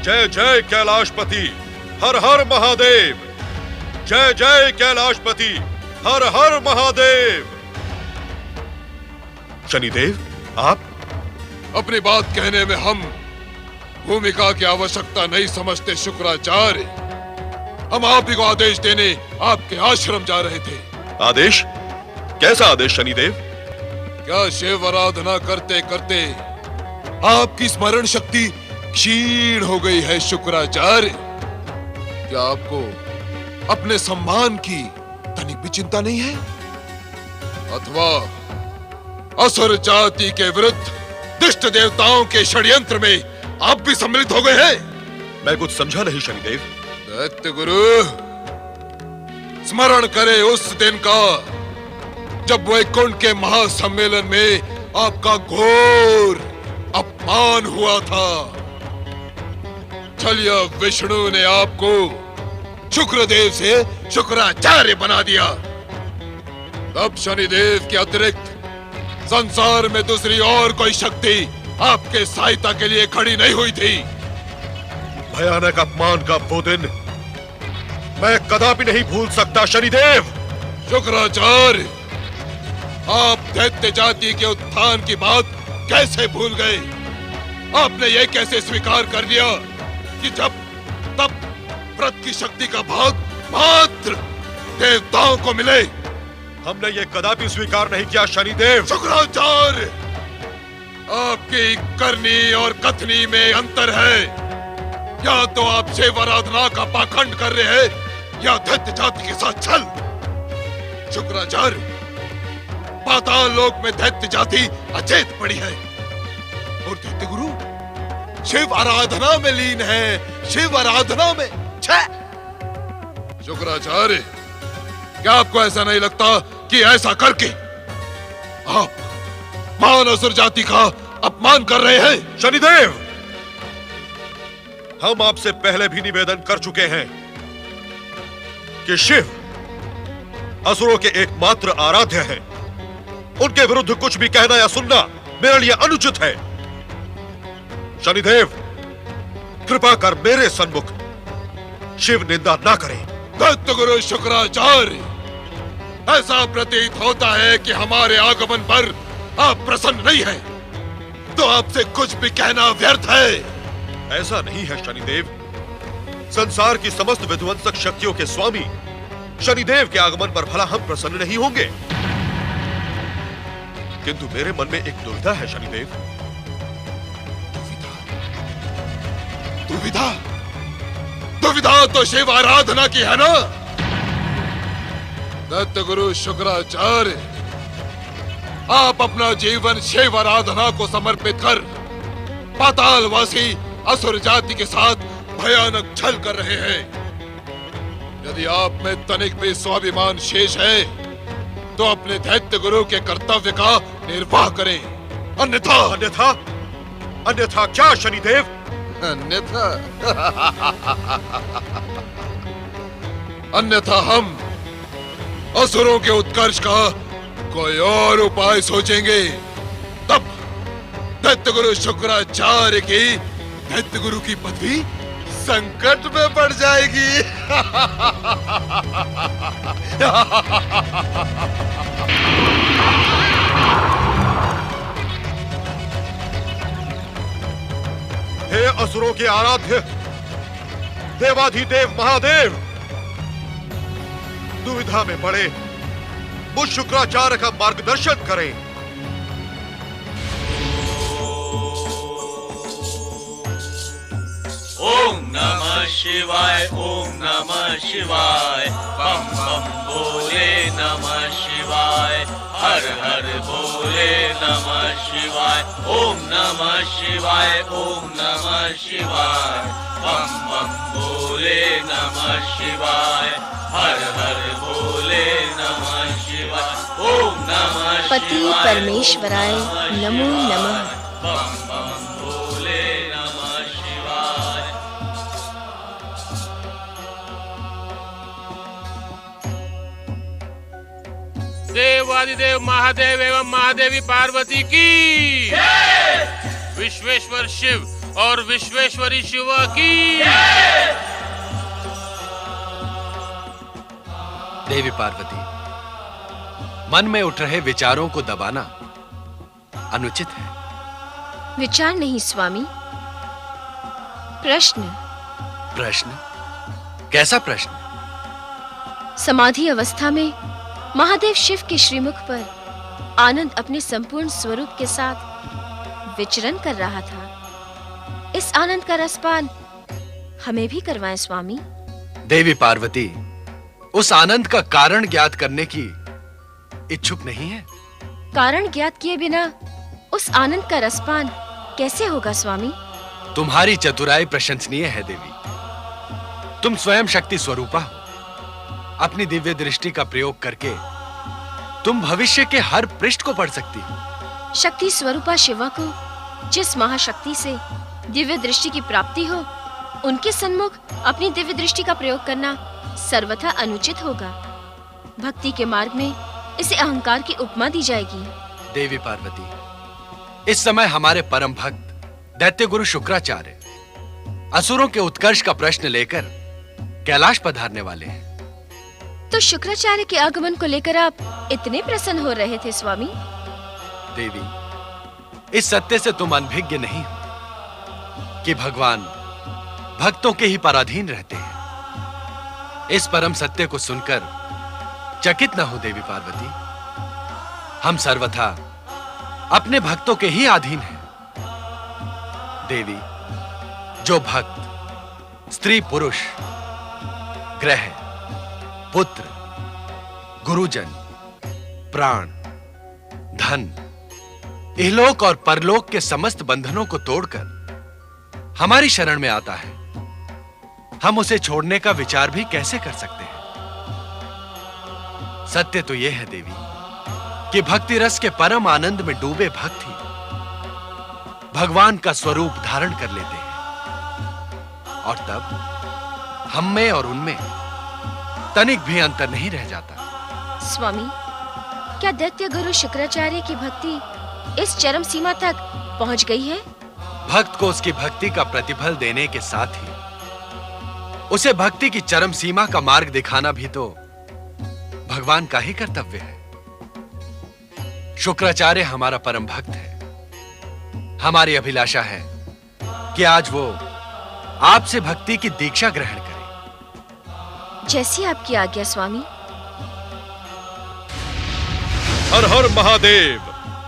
जय जय कैलाशपति, हर हर महादेव। जय जय कैलाशपति, हर हर महादेव। शनिदेव, आप अपनी बात कहने में हम भूमिका की आवश्यकता नहीं समझते शुक्राचार्य। हम आप ही को आदेश देने आपके आश्रम जा रहे थे। आदेश? कैसा आदेश शनिदेव? क्या शिव आराधना करते करते आपकी स्मरण शक्ति क्षीण हो गई है शुक्राचार्य? क्या आपको अपने सम्मान की तनिक भी चिंता नहीं है? अथवा असुर जाति के विरुद्ध दुष्ट देवताओं के षड्यंत्र में आप भी सम्मिलित हो गए हैं? मैं कुछ समझा नहीं शनिदेव। दैत्य गुरु, स्मरण करे उस दिन का जब वैकुंठ के महासम्मेलन में आपका घोर अपमान हुआ था। छलिया विष्णु ने आपको शुक्रदेव से शुक्राचार्य बना दिया। तब शनिदेव के अतिरिक्त संसार में दूसरी और कोई शक्ति आपके सहायता के लिए खड़ी नहीं हुई थी। भयानक अपमान का वो दिन मैं कदापि नहीं भूल सकता शनिदेव। शुक्राचार्य, आप दैत्य जाति के उत्थान की बात कैसे भूल गए? आपने यह कैसे स्वीकार कर लिया कि जब तब व्रत की शक्ति का भाग मात्र देवताओं को मिले? हमने ये कदापि स्वीकार नहीं किया शनिदेव। शुक्राचार्य, आपकी करनी और कथनी में अंतर है। या तो आप शिव आराधना का पाखंड कर रहे हैं या दैत्य जाति के साथ छल। शुक्राचार्य, पाताल लोक में दैत्य जाति अचेत पड़ी है और दैत्य गुरु शिव आराधना में लीन है। शिव आराधना में शुक्राचार्य, क्या आपको ऐसा नहीं लगता कि ऐसा करके आप महान असुर जाति का अपमान कर रहे हैं? शनिदेव, हम आपसे पहले भी निवेदन कर चुके हैं कि शिव असुरों के एकमात्र आराध्य हैं। उनके विरुद्ध कुछ भी कहना या सुनना मेरे लिए अनुचित है। शनिदेव, कृपा कर मेरे सन्मुख शिव निंदा ना करें। दैत्य गुरु शुक्राचार्य, ऐसा प्रतीत होता है कि हमारे आगमन पर आप प्रसन्न नहीं हैं, तो आपसे कुछ भी कहना व्यर्थ है। ऐसा नहीं है शनिदेव। संसार की समस्त विध्वंसक शक्तियों के स्वामी शनिदेव के आगमन पर भला हम प्रसन्न नहीं होंगे, किंतु मेरे मन में एक दुविधा है शनिदेव। दुविधा? दुविधा तो शिव आराधना की है ना? दैत्य गुरु शुक्राचार्य, आप अपना जीवन शिव आराधना को समर्पित कर पातालवासी असुर जाति के साथ भयानक छल कर रहे हैं। यदि आप में तनिक भी स्वाभिमान शेष है तो अपने दैत्य गुरु के कर्तव्य का निर्वाह करें, अन्यथा अन्यथा अन्यथा क्या शनिदेव? अन्यथा अन्यथा हम असुरों के उत्कर्ष का कोई और उपाय सोचेंगे। तब दैत्य गुरु शुक्राचार्य की दैत्य गुरु की पदवी संकट में पड़ जाएगी। हे असुरों के आराध्य देवाधिदेव महादेव, दुविधा में पड़े मुझ शुक्राचार्य का मार्गदर्शन करें। ओम नमः शिवाय, ओम नमः शिवाय, बम बम बोले नमः शिवाय, हर हर बोले नमः शिवाय। ओम नमः शिवाय, ओम नमः शिवाय, बम बम बोले नमः शिवाय, हर हर बोले नमः शिवाय। ओम नमः शिवाय, पति परमेश्वराय नमो नमः। बम बम बोले नमः शिवाय। देवादिदेव महादेव एवं महादेवी पार्वती की, विश्वेश्वर शिव और विश्वेश्वरी शिवा की। देवी पार्वती, मन में उठ रहे विचारों को दबाना अनुचित है। विचार नहीं स्वामी, प्रश्न। प्रश्न? कैसा प्रश्न? समाधि अवस्था में महादेव शिव के श्रीमुख पर आनंद अपने संपूर्ण स्वरूप के साथ विचरण कर रहा था। इस आनंद का रसपान हमें भी करवाएं स्वामी। देवी पार्वती, उस आनंद का कारण ज्ञात करने की इच्छुक नहीं है? कारण ज्ञात किए बिना उस आनंद का रसपान कैसे होगा स्वामी? तुम्हारी चतुराई प्रशंसनीय है देवी। तुम स्वयं शक्ति स्वरूपा हो। अपनी दिव्य दृष्टि का प्रयोग करके तुम भविष्य के हर पृष्ठ को पढ़ सकती हो। शक्ति स्वरूपा शिवा को जिस महाशक्ति से दिव्य दृष्टि की प्राप्ति हो, उनके सन्मुख अपनी दिव्य दृष्टि का प्रयोग करना सर्वथा अनुचित होगा। भक्ति के मार्ग में इसे अहंकार की उपमा दी जाएगी। देवी पार्वती, इस समय हमारे परम भक्त दैत्य गुरु शुक्राचार्य असुरों के उत्कर्ष का प्रश्न लेकर कैलाश पधारने वाले हैं। तो शुक्राचार्य के आगमन को लेकर आप इतने प्रसन्न हो रहे थे स्वामी? देवी, इस सत्य से तुम अनभिज्ञ नहीं हो कि भगवान भक्तों के ही पराधीन रहते हैं। इस परम सत्य को सुनकर चकित न हो देवी पार्वती। हम सर्वथा अपने भक्तों के ही अधीन हैं। देवी, जो भक्त स्त्री पुरुष, ग्रह, पुत्र, गुरुजन, प्राण, धन, इहलोक और परलोक के समस्त बंधनों को तोड़कर हमारी शरण में आता है, हम उसे छोड़ने का विचार भी कैसे कर सकते हैं? सत्य तो यह है देवी कि भक्ति रस के परम आनंद में डूबे भक्त ही भगवान का स्वरूप धारण कर लेते हैं, और तब हम में और उनमें तनिक भी अंतर नहीं रह जाता। स्वामी, क्या दैत्य गुरु शुक्राचार्य की भक्ति इस चरम सीमा तक पहुंच गई है? भक्त को उसकी भक्ति का प्रतिफल देने के साथ ही उसे भक्ति की चरम सीमा का मार्ग दिखाना भी तो भगवान का ही कर्तव्य है। शुक्राचार्य हमारा परम भक्त है। हमारी अभिलाषा है कि आज वो आपसे भक्ति की दीक्षा ग्रहण करे। जैसी आपकी आज्ञा स्वामी। हर हर महादेव,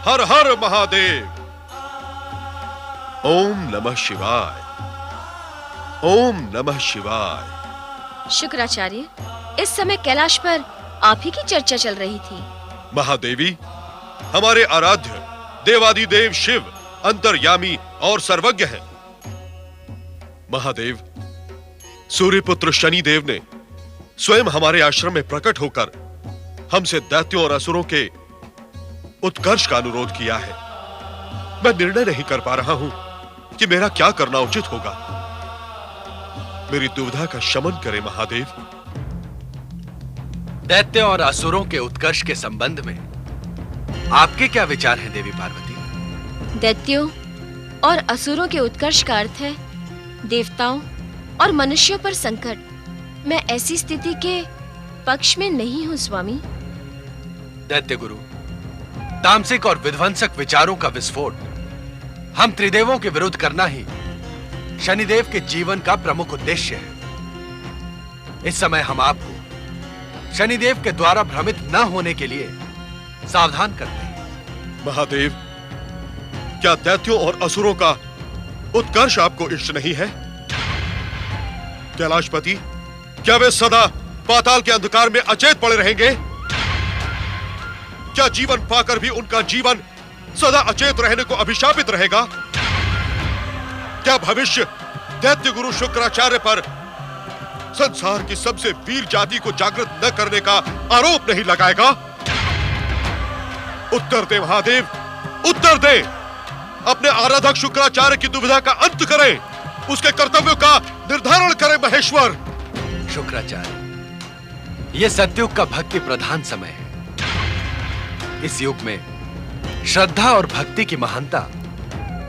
हर हर महादेव। ओम नमः शिवाय, ओम नमः शिवाय। शुक्राचार्य, इस समय कैलाश पर आप ही की चर्चा चल रही थी। महादेवी, हमारे आराध्य देवादिदेव शिव अंतर्यामी और सर्वज्ञ हैं। महादेव, सूर्यपुत्र शनिदेव ने स्वयं हमारे आश्रम में प्रकट होकर हमसे दैत्यों और असुरों के उत्कर्ष का अनुरोध किया है। मैं निर्णय नहीं कर पा रहा हूं कि मेरा क्या करना उचित होगा। मेरी दुविधा का शमन करें महादेव। दैत्य और असुरों के उत्कर्ष के संबंध में आपके क्या विचार हैं देवी पार्वती? दैत्यों और असुरों के उत्कर्ष का अर्थ है देवताओं और मनुष्यों पर संकट। मैं ऐसी स्थिति के पक्ष में नहीं हूं स्वामी। दैत्य गुरु, तामसिक और विध्वंसक विचारों का विस्फोट हम त्रिदेवों के विरुद्ध करना ही शनिदेव के जीवन का प्रमुख उद्देश्य है। इस समय हम आपको शनिदेव के द्वारा भ्रमित न होने के लिए सावधान करते हैं। महादेव, क्या दैत्यों और असुरों का उत्कर्ष आपको इष्ट नहीं है? कैलाशपति, क्या वे सदा पाताल के अंधकार में अचेत पड़े रहेंगे? क्या जीवन पाकर भी उनका जीवन सदा अचेत रहने को अभिशापित रहेगा? क्या भविष्य दैत्य गुरु शुक्राचार्य पर संसार की सबसे वीर जाति को जागृत न करने का आरोप नहीं लगाएगा? उत्तर दे महादेव, उत्तर दे। अपने आराधक शुक्राचार्य की दुविधा का अंत करें, उसके कर्तव्यों का निर्धारण करें महेश्वर। शुक्राचार्य, यह सतयुग का भक्ति प्रधान समय है। इस युग में श्रद्धा और भक्ति की महानता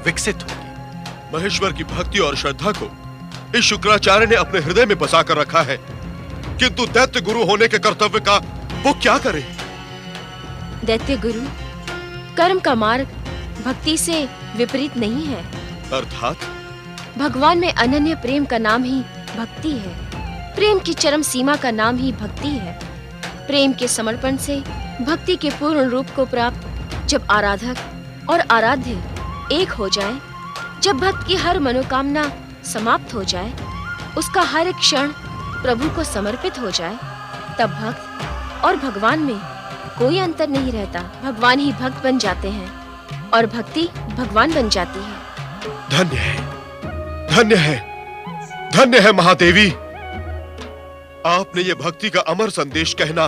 विकसित होगी। महेश्वर की भक्ति और श्रद्धा को इस शुक्राचार्य ने अपने हृदय में बसा कर रखा है, किंतु दैत्य गुरु होने के कर्तव्य का वो क्या करे? दैत्य गुरु, कर्म का मार्ग भक्ति से विपरीत नहीं है। अर्थात भगवान में अनन्य प्रेम का नाम ही भक्ति है। प्रेम की चरम सीमा का नाम ही भक्ति है। प्रेम के समर्पण से भक्ति के पूर्ण रूप को प्राप्त जब आराधक और आराध्य एक हो जाए, जब भक्त की हर मनोकामना समाप्त हो जाए, उसका हर एक क्षण प्रभु को समर्पित हो जाए, तब भक्त और भगवान में कोई अंतर नहीं रहता। भगवान ही भक्त बन जाते हैं और भक्ति भगवान बन जाती है। धन्य है, धन्य है, धन्य है महादेवी। आपने ये भक्ति का अमर संदेश कहना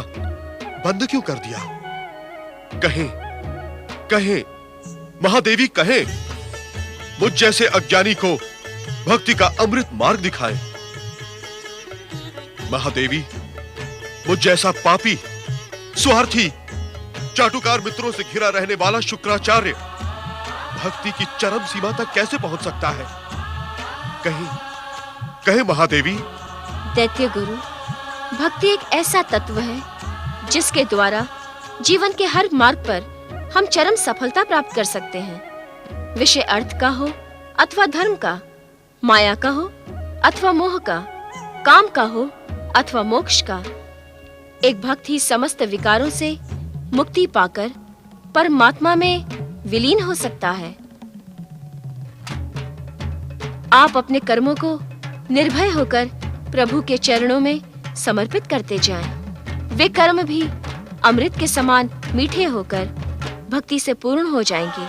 बंद क्यों कर दिया? कहें, कहें, महादेवी कहें, मुझ जैसे अज्ञानी को भक्ति का अमृत मार्ग दिखाएं। महादेवी, मुझ जैसा पापी, स्वार्थी, चाटुकार मित्रों से घिरा रहने वाला शुक्राचार्य भक्ति की चरम सीमा तक कैसे पहुंच सकता है? कहीं, कहें महादेवी। दैत्य गुरु, भक्ति एक ऐसा तत्व है जिसके द्वारा जीवन के हर मार्ग पर हम चरम सफलता प्राप्त कर सकते हैं। विषय अर्थ का हो अथवा धर्म का, माया का हो अथवा मोह का, काम का हो अथवा मोक्ष का। एक भक्त ही समस्त विकारों से मुक्ति पाकर परमात्मा में विलीन हो सकता है। आप अपने कर्मों को निर्भय होकर प्रभु के चरणों में समर्पित करते जाएं। वे कर्म भी अमृत के समान मीठे होकर भक्ति से पूर्ण हो जाएंगे।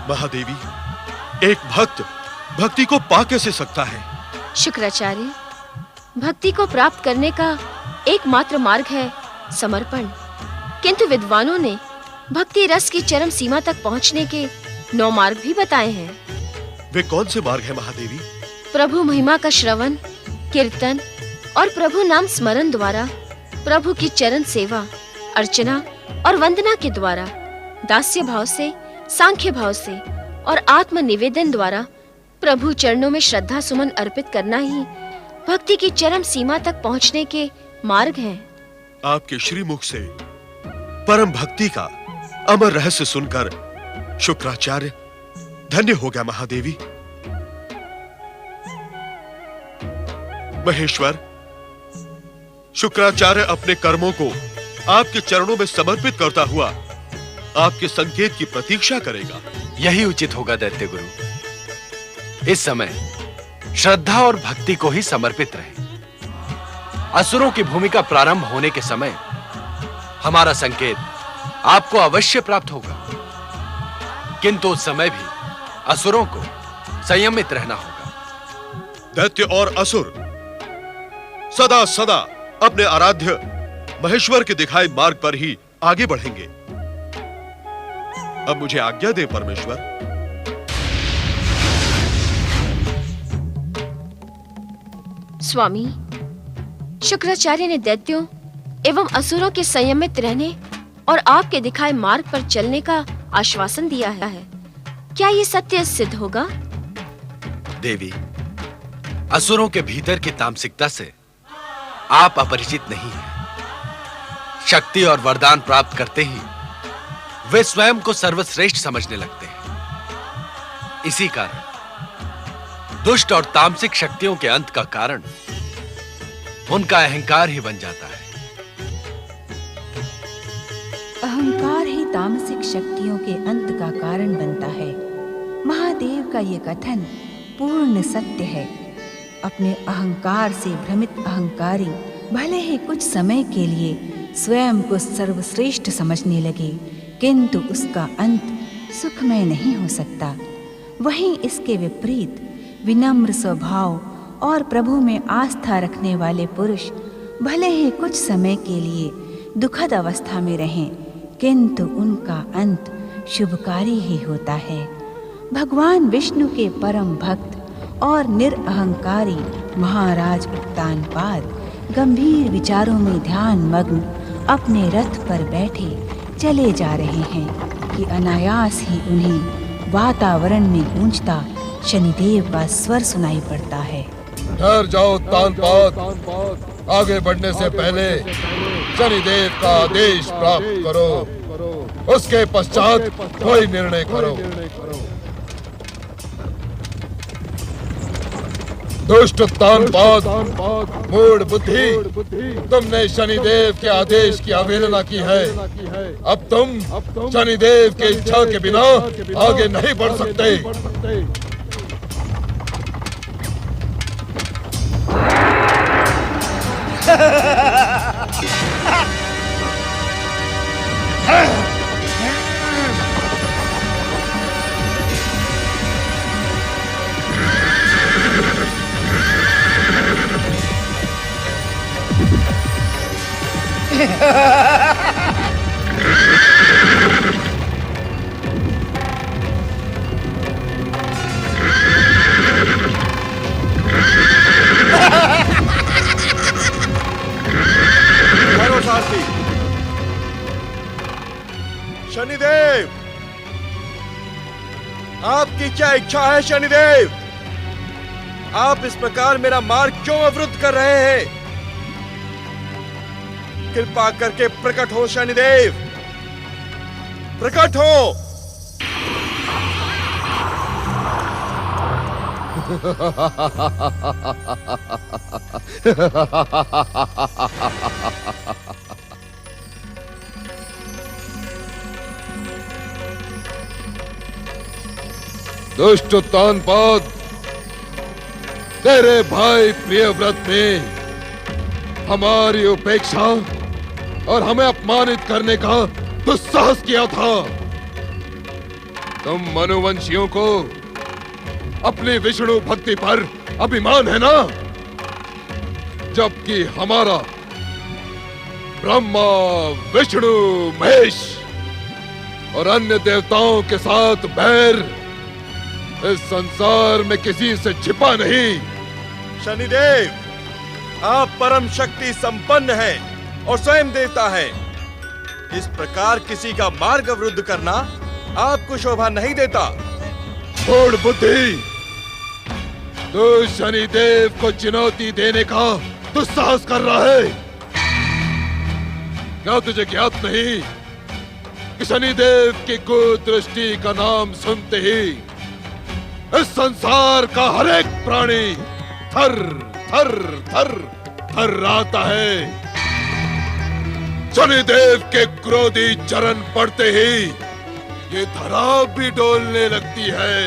महादेवी, एक भक्त भक्ति को पा कैसे सकता है? शुक्राचार्य, भक्ति को प्राप्त करने का एकमात्र मार्ग है समर्पण। किंतु विद्वानों ने भक्ति रस की चरम सीमा तक पहुंचने के 9 मार्ग भी बताए हैं। वे कौन से मार्ग हैं महादेवी? प्रभु महिमा का श्रवण, कीर्तन और प्रभु नाम स्मरण द्वारा, प्रभु की चरण सेवा, अर्चना और वंदना के द्वारा, दास्य भाव से, सांख्य भाव से और आत्म निवेदन द्वारा प्रभु चरणों में श्रद्धा सुमन अर्पित करना ही भक्ति की चरम सीमा तक पहुंचने के मार्ग हैं। आपके श्रीमुख से परम भक्ति का अमर रहस्य सुनकर शुक्राचार्य धन्य हो गया महादेवी। महेश्वर, शुक्राचार्य अपने कर्मों को आपके चरणों में समर्पित करता हुआ आपके संकेत की प्रतीक्षा करेगा। यही उचित होगा दैत्य गुरु। इस समय श्रद्धा और भक्ति को ही समर्पित रहे। असुरों की भूमिका प्रारंभ होने के समय हमारा संकेत आपको अवश्य प्राप्त होगा, किंतु उस समय भी असुरों को संयमित रहना होगा। दैत्य और असुर सदा सदा अपने आराध्य महेश्वर के दिखाए मार्ग पर ही आगे बढ़ेंगे। अब मुझे आज्ञा दे परमेश्वर। स्वामी, शुक्राचार्य ने दैत्यों एवं असुरों के संयमित रहने और आपके दिखाए मार्ग पर चलने का आश्वासन दिया है। क्या ये सत्य सिद्ध होगा? देवी, असुरों के भीतर की तामसिकता से आप अपरिचित नहीं हैं। शक्ति और वरदान प्राप्त करते ही वे स्वयं को सर्वश्रेष्ठ समझने लगते हैं। इसी कारण दुष्ट और तामसिक शक्तियों के अंत का कारण उनका अहंकार ही बन जाता है। अहंकार ही तामसिक शक्तियों के अंत का कारण बनता है। महादेव का ये कथन पूर्ण सत्य है। अपने अहंकार से भ्रमित अहंकारी भले ही कुछ समय के लिए स्वयं को सर्वश्रेष्ठ समझने लगे, किंतु उसका अंत सुखमय नहीं हो सकता। वहीं इसके विपरीत विनम्र स्वभाव और प्रभु में आस्था रखने वाले पुरुष भले ही कुछ समय के लिए दुखद अवस्था में रहें, किंतु उनका अंत शुभकारी ही होता है। भगवान विष्णु के परम भक्त और निरअहंकारी महाराज उत्तानपाद गंभीर विचारों में ध्यान मग्न अपने रथ पर बैठे चले जा रहे हैं कि अनायास ही उन्हें वातावरण में गूंजता शनिदेव का स्वर सुनाई पड़ता है। ठहर जाओ तानपाद, आगे बढ़ने से पहले शनिदेव का आदेश प्राप्त करो, उसके पश्चात कोई निर्णय करो। दुष्ट तानपाद, मूढ़ बुद्धि, तुमने शनिदेव के आदेश की अवहेलना की है। अब तुम शनिदेव के इच्छा के बिना आगे नहीं बढ़ सकते। शनिदेव, आपकी क्या इच्छा है शनिदेव? आप इस प्रकार मेरा मार्ग क्यों अवरुद्ध कर रहे हैं? कृपा करके प्रकट हो शनिदेव, प्रकट हो। दुष्ट तानपाद, तेरे भाई प्रियव्रत ने हमारी उपेक्षा और हमें अपमानित करने का दुस्साहस किया था। तुम मनुवंशियों को अपनी विष्णु भक्ति पर अभिमान है ना, जबकि हमारा ब्रह्मा, विष्णु, महेश और अन्य देवताओं के साथ बैर इस संसार में किसी से छिपा नहीं। शनिदेव, आप परम शक्ति संपन्न हैं और स्वयं देवता है। इस प्रकार किसी का मार्ग अवरुद्ध करना आपको शोभा नहीं देता। मूढ़ बुद्धि, तू शनिदेव को चुनौती देने का दुस्साहस कर रहा है। क्या तुझे ज्ञात नहीं कि शनिदेव की कुदृष्टि का नाम सुनते ही इस संसार का हर एक प्राणी थर थर थर थर्राता है। शनिदेव के क्रोधी चरण पड़ते ही ये धरा भी डोलने लगती है।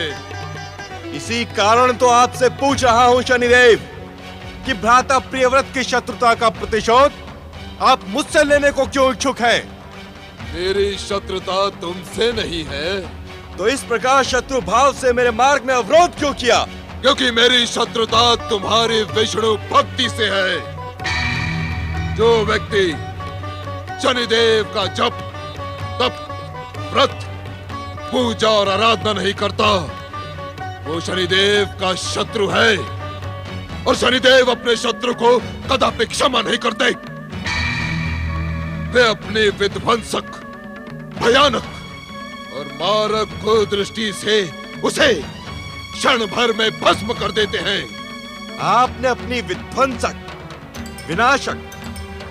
इसी कारण तो आपसे पूछ रहा हूं शनिदेव कि भ्राता प्रियव्रत की शत्रुता का प्रतिशोध आप मुझसे लेने को क्यों इच्छुक हैं? मेरी शत्रुता तुमसे नहीं है। तो इस प्रकार शत्रु भाव से मेरे मार्ग में अवरोध क्यों किया? क्योंकि मेरी शत्रुता तुम्हारी विष्णु भक्ति से है। जो व्यक्ति शनिदेव का जप, तप, व्रत, पूजा और आराधना नहीं करता, वो शनिदेव का शत्रु है। और शनिदेव अपने शत्रु को कदापि क्षमा नहीं करते। वे अपने विध्वंसक, भयानक और मारक कुदृष्टि से उसे क्षण भर में भस्म कर देते हैं। आपने अपनी विध्वंसक, विनाशक,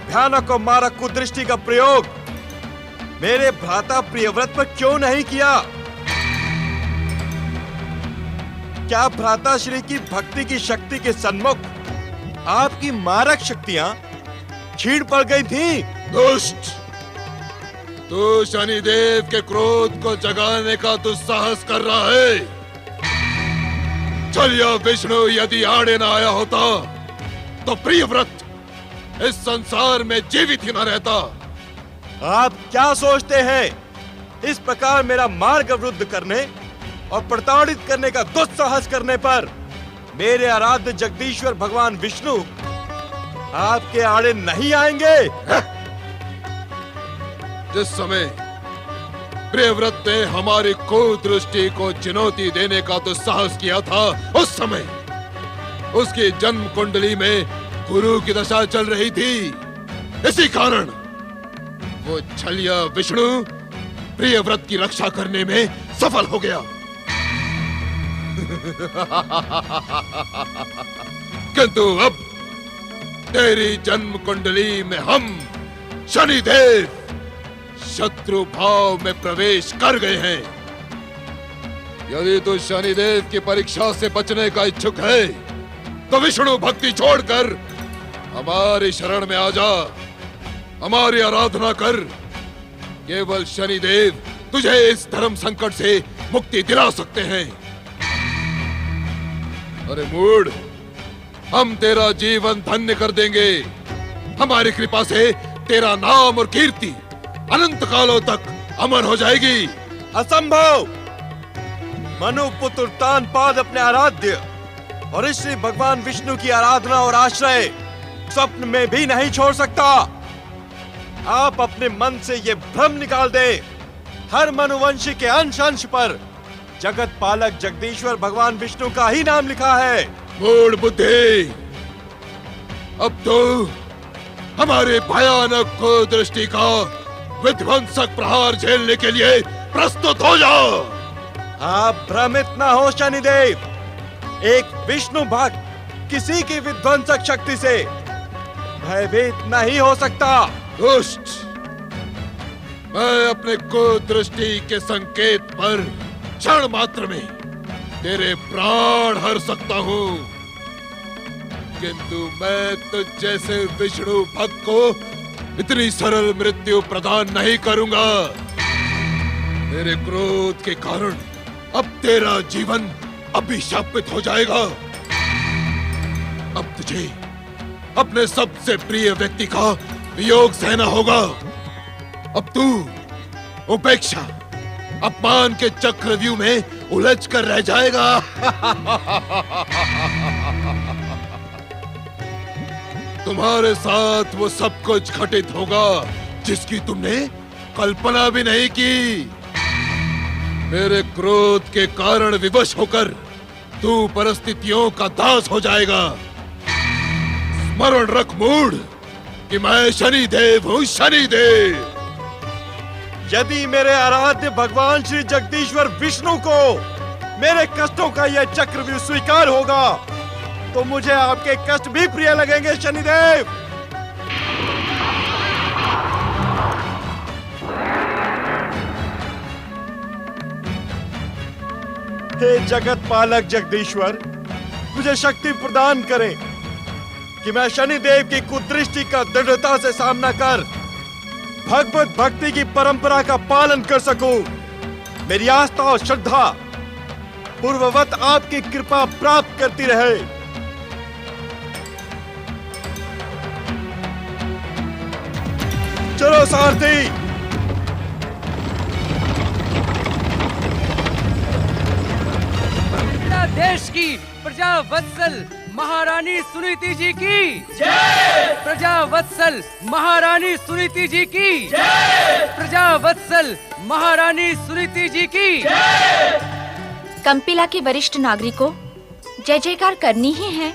भयानक और मारक कुदृष्टि का प्रयोग मेरे भ्राता प्रियव्रत पर क्यों नहीं किया? क्या भ्राता श्री की भक्ति की शक्ति के सन्मुख आपकी मारक शक्तियां छीड़ पड़ गई थी? दुष्ट, तू शनिदेव के क्रोध को जगाने का दुस्साहस कर रहा है। चल या विष्णु यदि आड़े ना आया होता तो प्रियव्रत इस संसार में जीवित ही न रहता। आप क्या सोचते हैं? इस प्रकार मेरा मार्ग अवरुद्ध करने और प्रताड़ित करने का दुस्साहस करने पर मेरे आराध्य जगदीश्वर भगवान विष्णु आपके आड़े नहीं आएंगे? जिस समय प्रियव्रत ने हमारी कुदृष्टि को चुनौती देने का दुस्साहस किया था, उस समय उसकी जन्म कुंडली में गुरु की दशा चल रही थी। इसी कारण वो छलिया विष्णु प्रियव्रत की रक्षा करने में सफल हो गया। किंतु अब तेरी जन्म कुंडली में हम शनिदेव शत्रु भाव में प्रवेश कर गए हैं। यदि तू शनिदेव की परीक्षा से बचने का इच्छुक है तो विष्णु भक्ति छोड़कर हमारी शरण में आ जा, हमारी आराधना कर। केवल शनिदेव तुझे इस धर्म संकट से मुक्ति दिला सकते हैं। अरे मूढ़, हम तेरा जीवन धन्य कर देंगे। हमारी कृपा से तेरा नाम और कीर्ति अनंत कालों तक अमर हो जाएगी। असंभव! मनु पुत्र तानपाद अपने आराध्य और श्री भगवान विष्णु की आराधना और आश्रय स्वप्न में भी नहीं छोड़ सकता। आप अपने मन से ये भ्रम निकाल दे। हर मनुवंशी के अंश अंश पर जगत पालक जगदीश्वर भगवान विष्णु का ही नाम लिखा है। मूढ़ बुद्धि, अब तो हमारे भयानक दृष्टि का विध्वंसक प्रहार झेलने के लिए प्रस्तुत हो जाओ। आप भ्रमित न हो शनिदेव। एक विष्णु भक्त किसी की विध्वंसक शक्ति से भयभीत नहीं हो सकता। दुष्ट, मैं अपने कुदृष्टि के संकेत पर क्षण मात्र में तेरे प्राण हर सकता हूँ, किंतु मैं तुझ जैसे विष्णु भक्त को इतनी सरल मृत्यु प्रदान नहीं करूंगा। मेरे क्रोध के कारण अब तेरा जीवन अभिशापित हो जाएगा। अब तुझे अपने सबसे प्रिय व्यक्ति का वियोग सहना होगा। अब तू उपेक्षा, अपमान के चक्रव्यूह में उलझ कर रह जाएगा। तुम्हारे साथ वो सब कुछ घटित होगा जिसकी तुमने कल्पना भी नहीं की। मेरे क्रोध के कारण विवश होकर तू परिस्थितियों का दास हो जाएगा। स्मरण रख मूढ़ कि मैं शनिदेव हूँ, शनिदेव। यदि मेरे आराध्य भगवान श्री जगदीश्वर विष्णु को मेरे कष्टों का यह चक्रव्यूह स्वीकार होगा तो मुझे आपके कष्ट भी प्रिय लगेंगे शनिदेव। हे जगत पालक जगदीश्वर, मुझे शक्ति प्रदान करें कि मैं शनिदेव की कुदृष्टि का दृढ़ता से सामना कर भगवत भक्ति की परंपरा का पालन कर सकूं। मेरी आस्था और श्रद्धा पूर्ववत आपकी कृपा प्राप्त करती रहे। चलो सारथी। देश की प्रजा वत्सल महारानी सुनीति जी की जय। प्रजा वत्सल महारानी सुनीति जी की जय। प्रजा वत्सल महारानी सुनीति जी की जय। कंपिला के वरिष्ठ नागरिकों, जय जयकार करनी ही है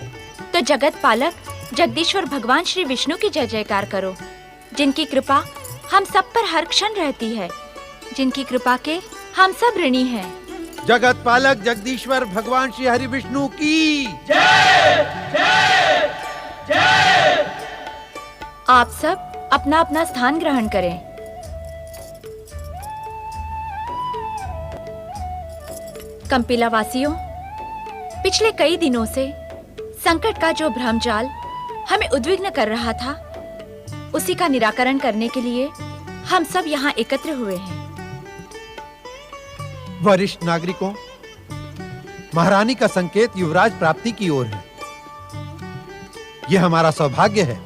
तो जगत पालक जगदीश्वर भगवान श्री विष्णु की जय जयकार करो, जिनकी कृपा हम सब पर हर क्षण रहती है, जिनकी कृपा के हम सब ऋणी हैं। जगत पालक जगदीश्वर भगवान श्री हरि विष्णु की जय जय जय। आप सब अपना अपना स्थान ग्रहण करें। कंपिला वासियों, पिछले कई दिनों से संकट का जो भ्रमजाल हमें उद्विग्न कर रहा था, उसी का निराकरण करने के लिए हम सब यहाँ एकत्र हुए हैं। वरिष्ठ नागरिकों, महारानी का संकेत युवराज प्राप्ति की ओर है। यह हमारा सौभाग्य है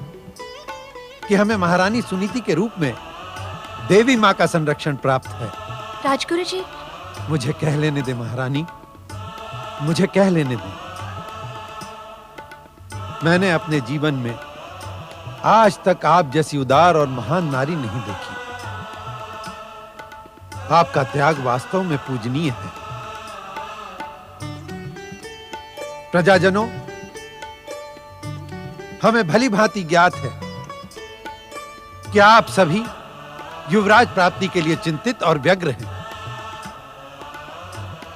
कि हमें महारानी सुनीति के रूप में देवी माँ का संरक्षण प्राप्त है। राजगुरु जी, मुझे कह लेने दे महारानी, मुझे कह लेने दे। मैंने अपने जीवन में आज तक आप जैसी उदार और महान नारी नहीं देखी। आपका त्याग वास्तव में पूजनीय है। प्रजाजनों, हमें भली भांति ज्ञात है कि आप सभी युवराज प्राप्ति के लिए चिंतित और व्यग्र हैं।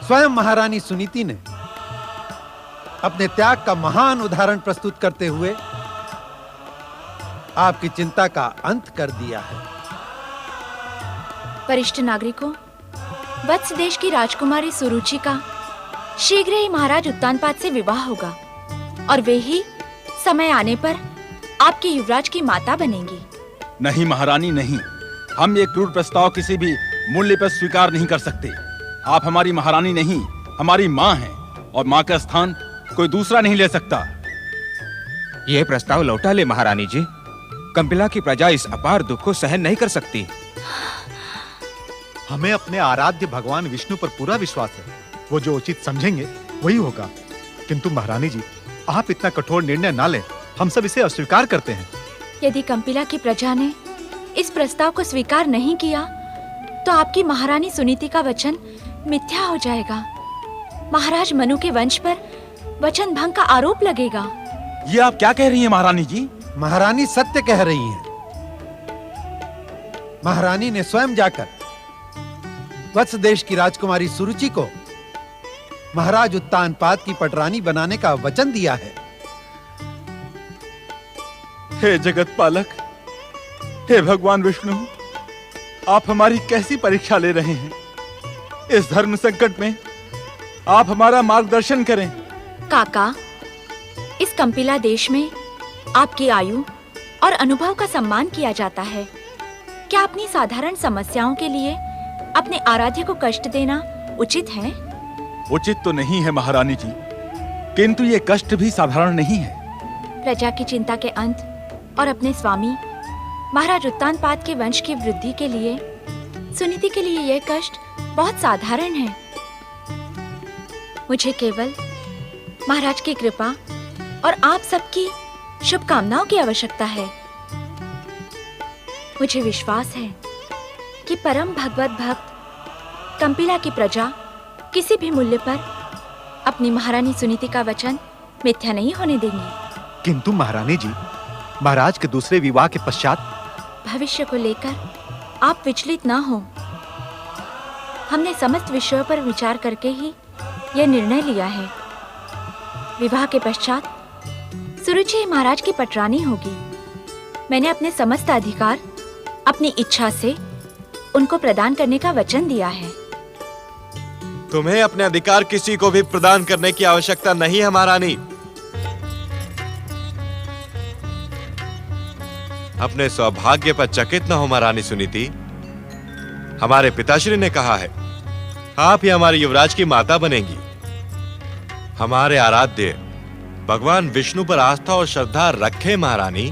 स्वयं महारानी सुनीति ने अपने त्याग का महान उदाहरण प्रस्तुत करते हुए आपकी चिंता का अंत कर दिया है। वरिष्ठ नागरिकों, वत्स देश की राजकुमारी सुरुचि का शीघ्र ही महाराज उत्तानपाद से विवाह होगा और वे ही समय आने पर आपके युवराज की माता बनेंगी। नहीं महारानी, नहीं। हम ये क्रूर प्रस्ताव किसी भी मूल्य पर स्वीकार नहीं कर सकते। आप हमारी महारानी नहीं, हमारी माँ हैं और माँ का स्थान कोई दूसरा नहीं ले सकता। ये प्रस्ताव लौटा ले महारानी जी। कंपिला की प्रजा इस अपार दुख को सहन नहीं कर सकती। हमें अपने आराध्य भगवान विष्णु पर पूरा विश्वास है। वो जो उचित समझेंगे वही होगा। किंतु महारानी जी, आप इतना कठोर निर्णय ना लें। हम सब इसे अस्वीकार करते हैं। यदि कंपिला की प्रजा ने इस प्रस्ताव को स्वीकार नहीं किया तो आपकी महारानी सुनीति का वचन मिथ्या हो जाएगा। महाराज मनु के वंश पर वचन भंग का आरोप लगेगा। ये आप क्या कह रही हैं महारानी जी? महारानी सत्य कह रही हैं। महारानी ने स्वयं जाकर वत्स देश की राजकुमारी सुरुचि को महाराज उत्तानपाद की पटरानी बनाने का वचन दिया है। हे जगत पालक, हे भगवान विष्णु, आप हमारी कैसी परीक्षा ले रहे हैं? इस धर्म संकट में आप हमारा मार्गदर्शन करें। काका, इस कंपिला देश में आपकी आयु और अनुभव का सम्मान किया जाता है। क्या अपनी साधारण समस्याओं के लिए अपने आराध्य को कष्ट देना उचित है? उचित तो नहीं है महारानी जी, किंतु ये कष्ट भी साधारण नहीं है। प्रजा की चिंता के अंत और अपने स्वामी महाराज उत्तानपाद के वंश की वृद्धि के लिए सुनीति के लिए यह कष्ट बहुत साधारण है। मुझे केवल महाराज की कृपा और आप सबकी शुभकामनाओं की आवश्यकता है। मुझे विश्वास है कि परम भगवत भक्त कंपिला की प्रजा किसी भी मूल्य पर अपनी महारानी सुनीति का वचन मिथ्या नहीं होने देंगी। किंतु महारानी जी, महाराज के दूसरे विवाह के पश्चात भविष्य को लेकर आप विचलित ना हो। हमने समस्त विषयों पर विचार करके ही यह निर्णय लिया है। विवाह के पश्चात सुरुचि महाराज की पटरानी होगी। मैंने अपने समस्त अधिकार अपनी इच्छा से उनको प्रदान करने का वचन दिया है। तुम्हें अपने अधिकार किसी को भी प्रदान करने की आवश्यकता नहीं है महारानी। अपने सौभाग्य पर चकित न हो महारानी सुनीति। हमारे पिताश्री ने कहा है, आप ही हमारे युवराज की माता बनेंगी। हमारे आराध्य भगवान विष्णु पर आस्था और श्रद्धा रखे महारानी,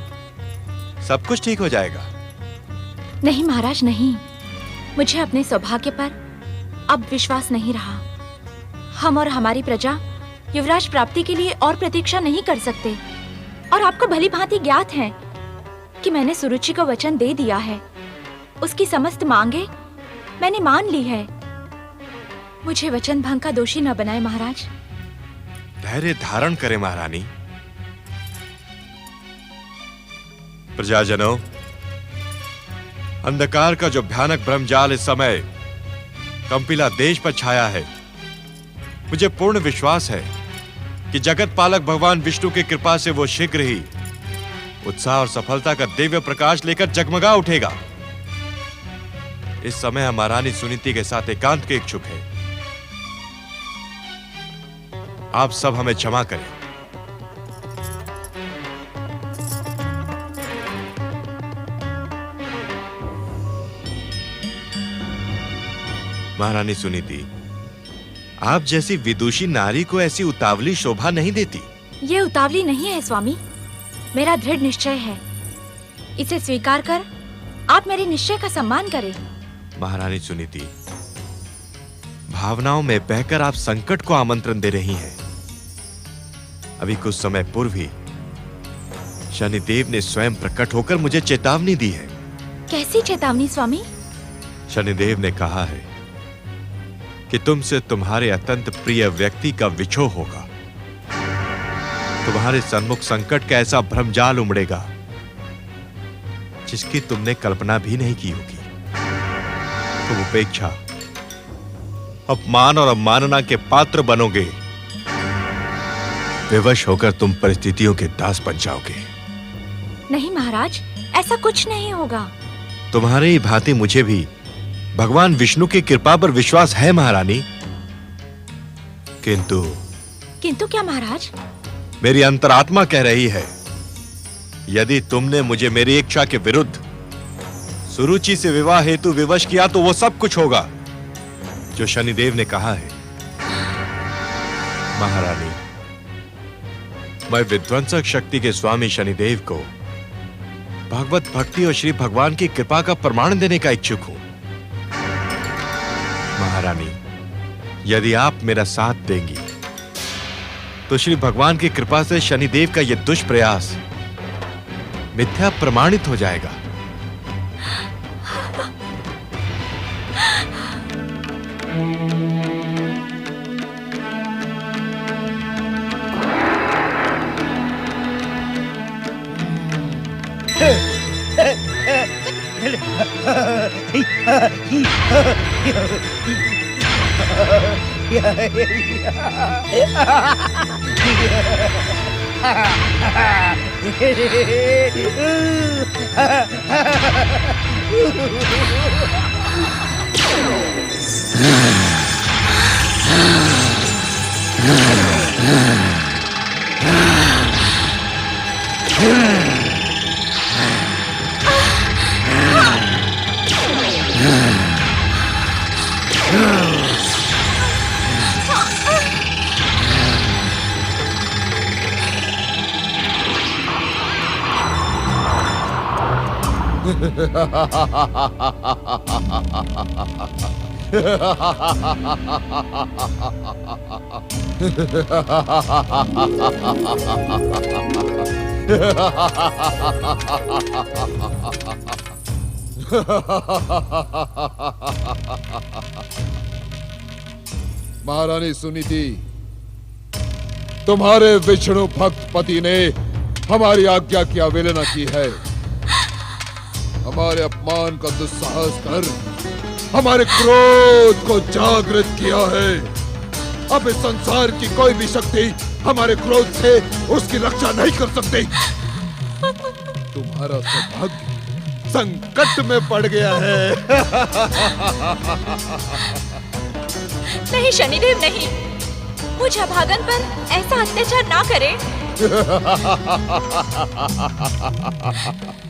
सब कुछ ठीक हो जाएगा। नहीं महाराज, नहीं। मुझे अपने सौभाग्य पर अब विश्वास नहीं रहा। हम और हमारी प्रजा युवराज प्राप्ति के लिए और प्रतीक्षा नहीं कर सकते। और आपको भली भांति ज्ञात है कि मैंने सुरुचि को वचन दे दिया है। उसकी समस्त मांगे मैंने मान ली है। मुझे वचन भंग का दोषी न बनाए महाराज। धैर्य धारण करें महारानी। प्रजाजनों, अंधकार का जो भयानक ब्रह्मजाल इस समय कंपिला देश पर छाया है, मुझे पूर्ण विश्वास है कि जगत पालक भगवान विष्णु की कृपा से वो शीघ्र ही उत्साह और सफलता का दिव्य प्रकाश लेकर जगमगा उठेगा। इस समय हम महारानी सुनीति के साथ एकांत के इच्छुक हैं। आप सब हमें क्षमा करें। महारानी सुनीति, आप जैसी विदुषी नारी को ऐसी उतावली शोभा नहीं देती। ये उतावली नहीं है स्वामी, मेरा दृढ़ निश्चय है। इसे स्वीकार कर आप मेरे निश्चय का सम्मान करें। महारानी सुनीति, भावनाओं में बहकर आप संकट को आमंत्रण दे रही हैं। अभी कुछ समय पूर्व ही शनिदेव ने स्वयं प्रकट होकर मुझे चेतावनी दी है। कैसी चेतावनी स्वामी? शनिदेव ने कहा है कि तुमसे तुम्हारे अत्यंत प्रिय व्यक्ति का विछोह होगा। तुम्हारे सन्मुख संकट का ऐसा भ्रमजाल उमड़ेगा जिसकी तुमने कल्पना भी नहीं की होगी। तुम उपेक्षा, अपमान और अवमानना के पात्र बनोगे। विवश होकर तुम परिस्थितियों के दास बन जाओगे। नहीं महाराज, ऐसा कुछ नहीं होगा। तुम्हारे ही भांति मुझे भी भगवान विष्णु की कृपा पर विश्वास है महारानी, किंतु क्या महाराज? मेरी अंतरात्मा कह रही है, यदि तुमने मुझे मेरी इच्छा के विरुद्ध सुरुचि से विवाह हेतु विवश किया तो वो सब कुछ होगा जो शनिदेव ने कहा है। महारानी, मैं विध्वंसक शक्ति के स्वामी शनिदेव को भगवत भक्ति और श्री भगवान की कृपा का प्रमाण देने का इच्छुक हूं। महारानी, यदि आप मेरा साथ देंगी तो श्री भगवान की कृपा से शनिदेव का यह दुष्प्रयास मिथ्या प्रमाणित हो जाएगा। महारानी सुनीति, तुम्हारे विष्णु भक्त पति ने हमारी आज्ञा की अवहेलना की है, हमारे अपमान का दुस्साहस कर हमारे क्रोध को जागृत किया है। अब इस संसार की कोई भी शक्ति हमारे क्रोध से उसकी रक्षा नहीं कर सकती। तुम्हारा सौभाग्य संकट में पड़ गया है। नहीं शनिदेव नहीं, मुझ अभागन पर ऐसा अत्याचार ना करें।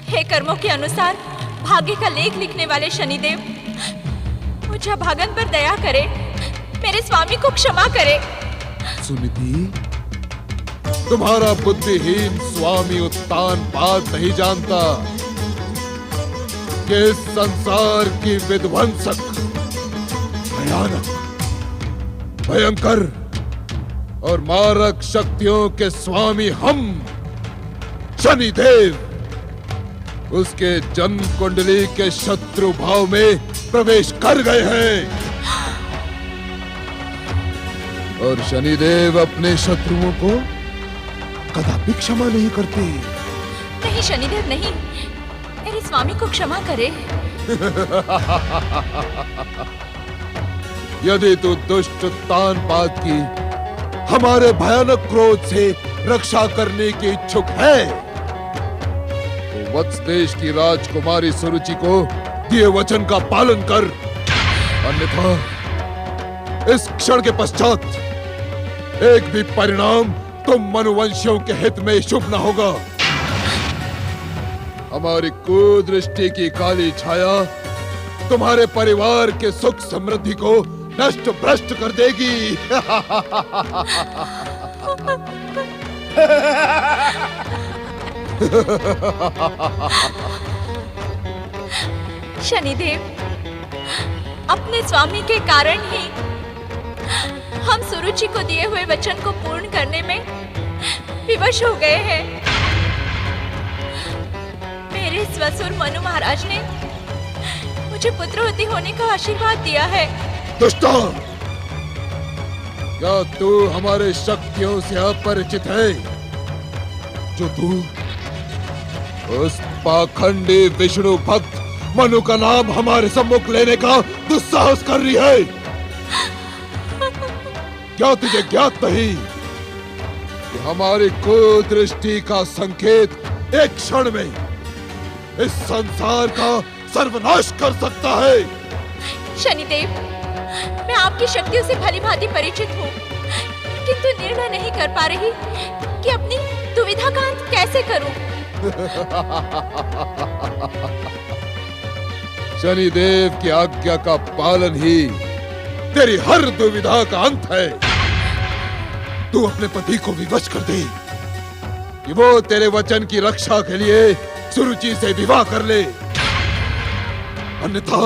हे कर्मों के अनुसार भाग्य का लेख लिखने वाले शनिदेव, मुझे अभागन पर दया करे, मेरे स्वामी को क्षमा करे। सुनीति, तुम्हारा बुद्धिहीन स्वामी उत्तान बात नहीं जानता कि इस संसार की विध्वंसक, भयानक, भयंकर और मारक शक्तियों के स्वामी हम शनिदेव उसके जन्म कुंडली के शत्रु भाव में प्रवेश कर गए हैं और शनिदेव अपने शत्रुओं को कदापि क्षमा नहीं करते। नहीं शनिदेव नहीं, मेरे स्वामी को क्षमा करे। यदि तू दुष्ट तानपाद की हमारे भयानक क्रोध से रक्षा करने की इच्छुक है तो वत्स देश की राजकुमारी सुरुचि को दिए वचन का पालन कर, अन्यथा इस क्षण के पश्चात एक भी परिणाम तुम मनुवंशियों के हित में शुभ न होगा। हमारी कुदृष्टि की काली छाया तुम्हारे परिवार के सुख समृद्धि को नष्ट भ्रष्ट कर देगी। शनिदेव, अपने स्वामी के कारण ही हम सुरुचि को दिए हुए वचन को पूर्ण करने में विवश हो गए हैं। मेरे ससुर मनु महाराज ने मुझे पुत्रवती होने का आशीर्वाद दिया है। दुष्टा, क्या तू हमारे शक्तियों से अपरिचित है जो तू उस पाखंडी विष्णु भक्त मनु का नाम हमारे सम्मुख लेने का दुस्साहस कर रही है? क्या तुझे ज्ञात नहीं कि हमारी कुदृष्टि का संकेत एक क्षण में इस संसार का सर्वनाश कर सकता है। शनिदेव, मैं आपकी शक्तियों से भली भांति परिचित हूँ, किंतु निर्णय नहीं कर पा रही कि अपनी दुविधा का अंत कैसे करूं। शनिदेव की आज्ञा का पालन ही तेरी हर दुविधा का अंत है। तू अपने पति को विवश कर दे कि वो तेरे वचन की रक्षा के लिए सुरुचि से विवाह कर ले, अन्यथा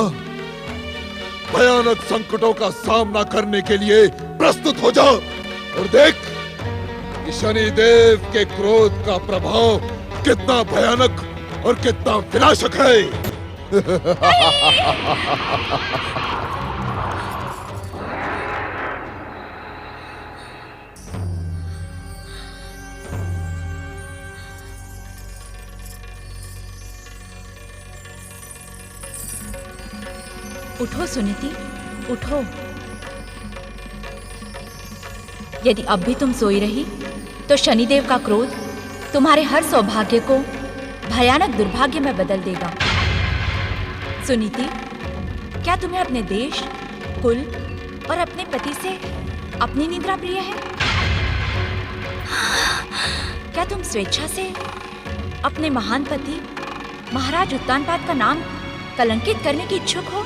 भयानक संकटों का सामना करने के लिए प्रस्तुत हो जा और देख कि शनिदेव के क्रोध का प्रभाव कितना भयानक और कितना विनाशक है। उठो सुनीति, उठो। यदि अब भी तुम सोई रही तो शनिदेव का क्रोध तुम्हारे हर सौभाग्य को भयानक दुर्भाग्य में बदल देगा। सुनीति, क्या तुम्हें अपने देश, कुल और अपने पति से अपनी निद्रा प्रिय है? क्या तुम स्वेच्छा से अपने महान पति महाराज उत्तानपाद का नाम कलंकित करने की इच्छुक हो?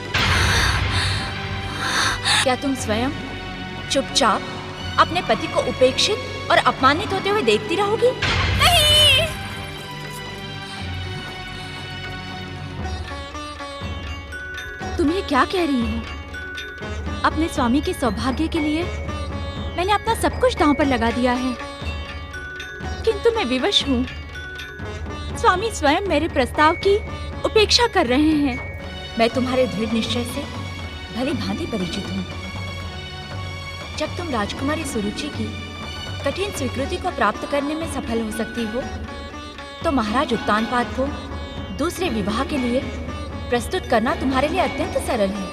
क्या तुम स्वयं चुपचाप अपने पति को उपेक्षित और अपमानित होते हुए देखती रहोगी? नहीं! तुम ये क्या कह रही हो? अपने स्वामी के सौभाग्य के लिए मैंने अपना सब कुछ दांव पर लगा दिया है, किंतु मैं विवश हूँ। स्वामी स्वयं मेरे प्रस्ताव की उपेक्षा कर रहे हैं। मैं तुम्हारे दृढ़ निश्चय से भली भांति परिचित हूँ। जब तुम राजकुमारी सुरुचि की कठिन स्वीकृति को प्राप्त करने में सफल हो सकती हो, तो महाराज उत्तानपाद को दूसरे विवाह के लिए प्रस्तुत करना तुम्हारे लिए अत्यंत सरल है।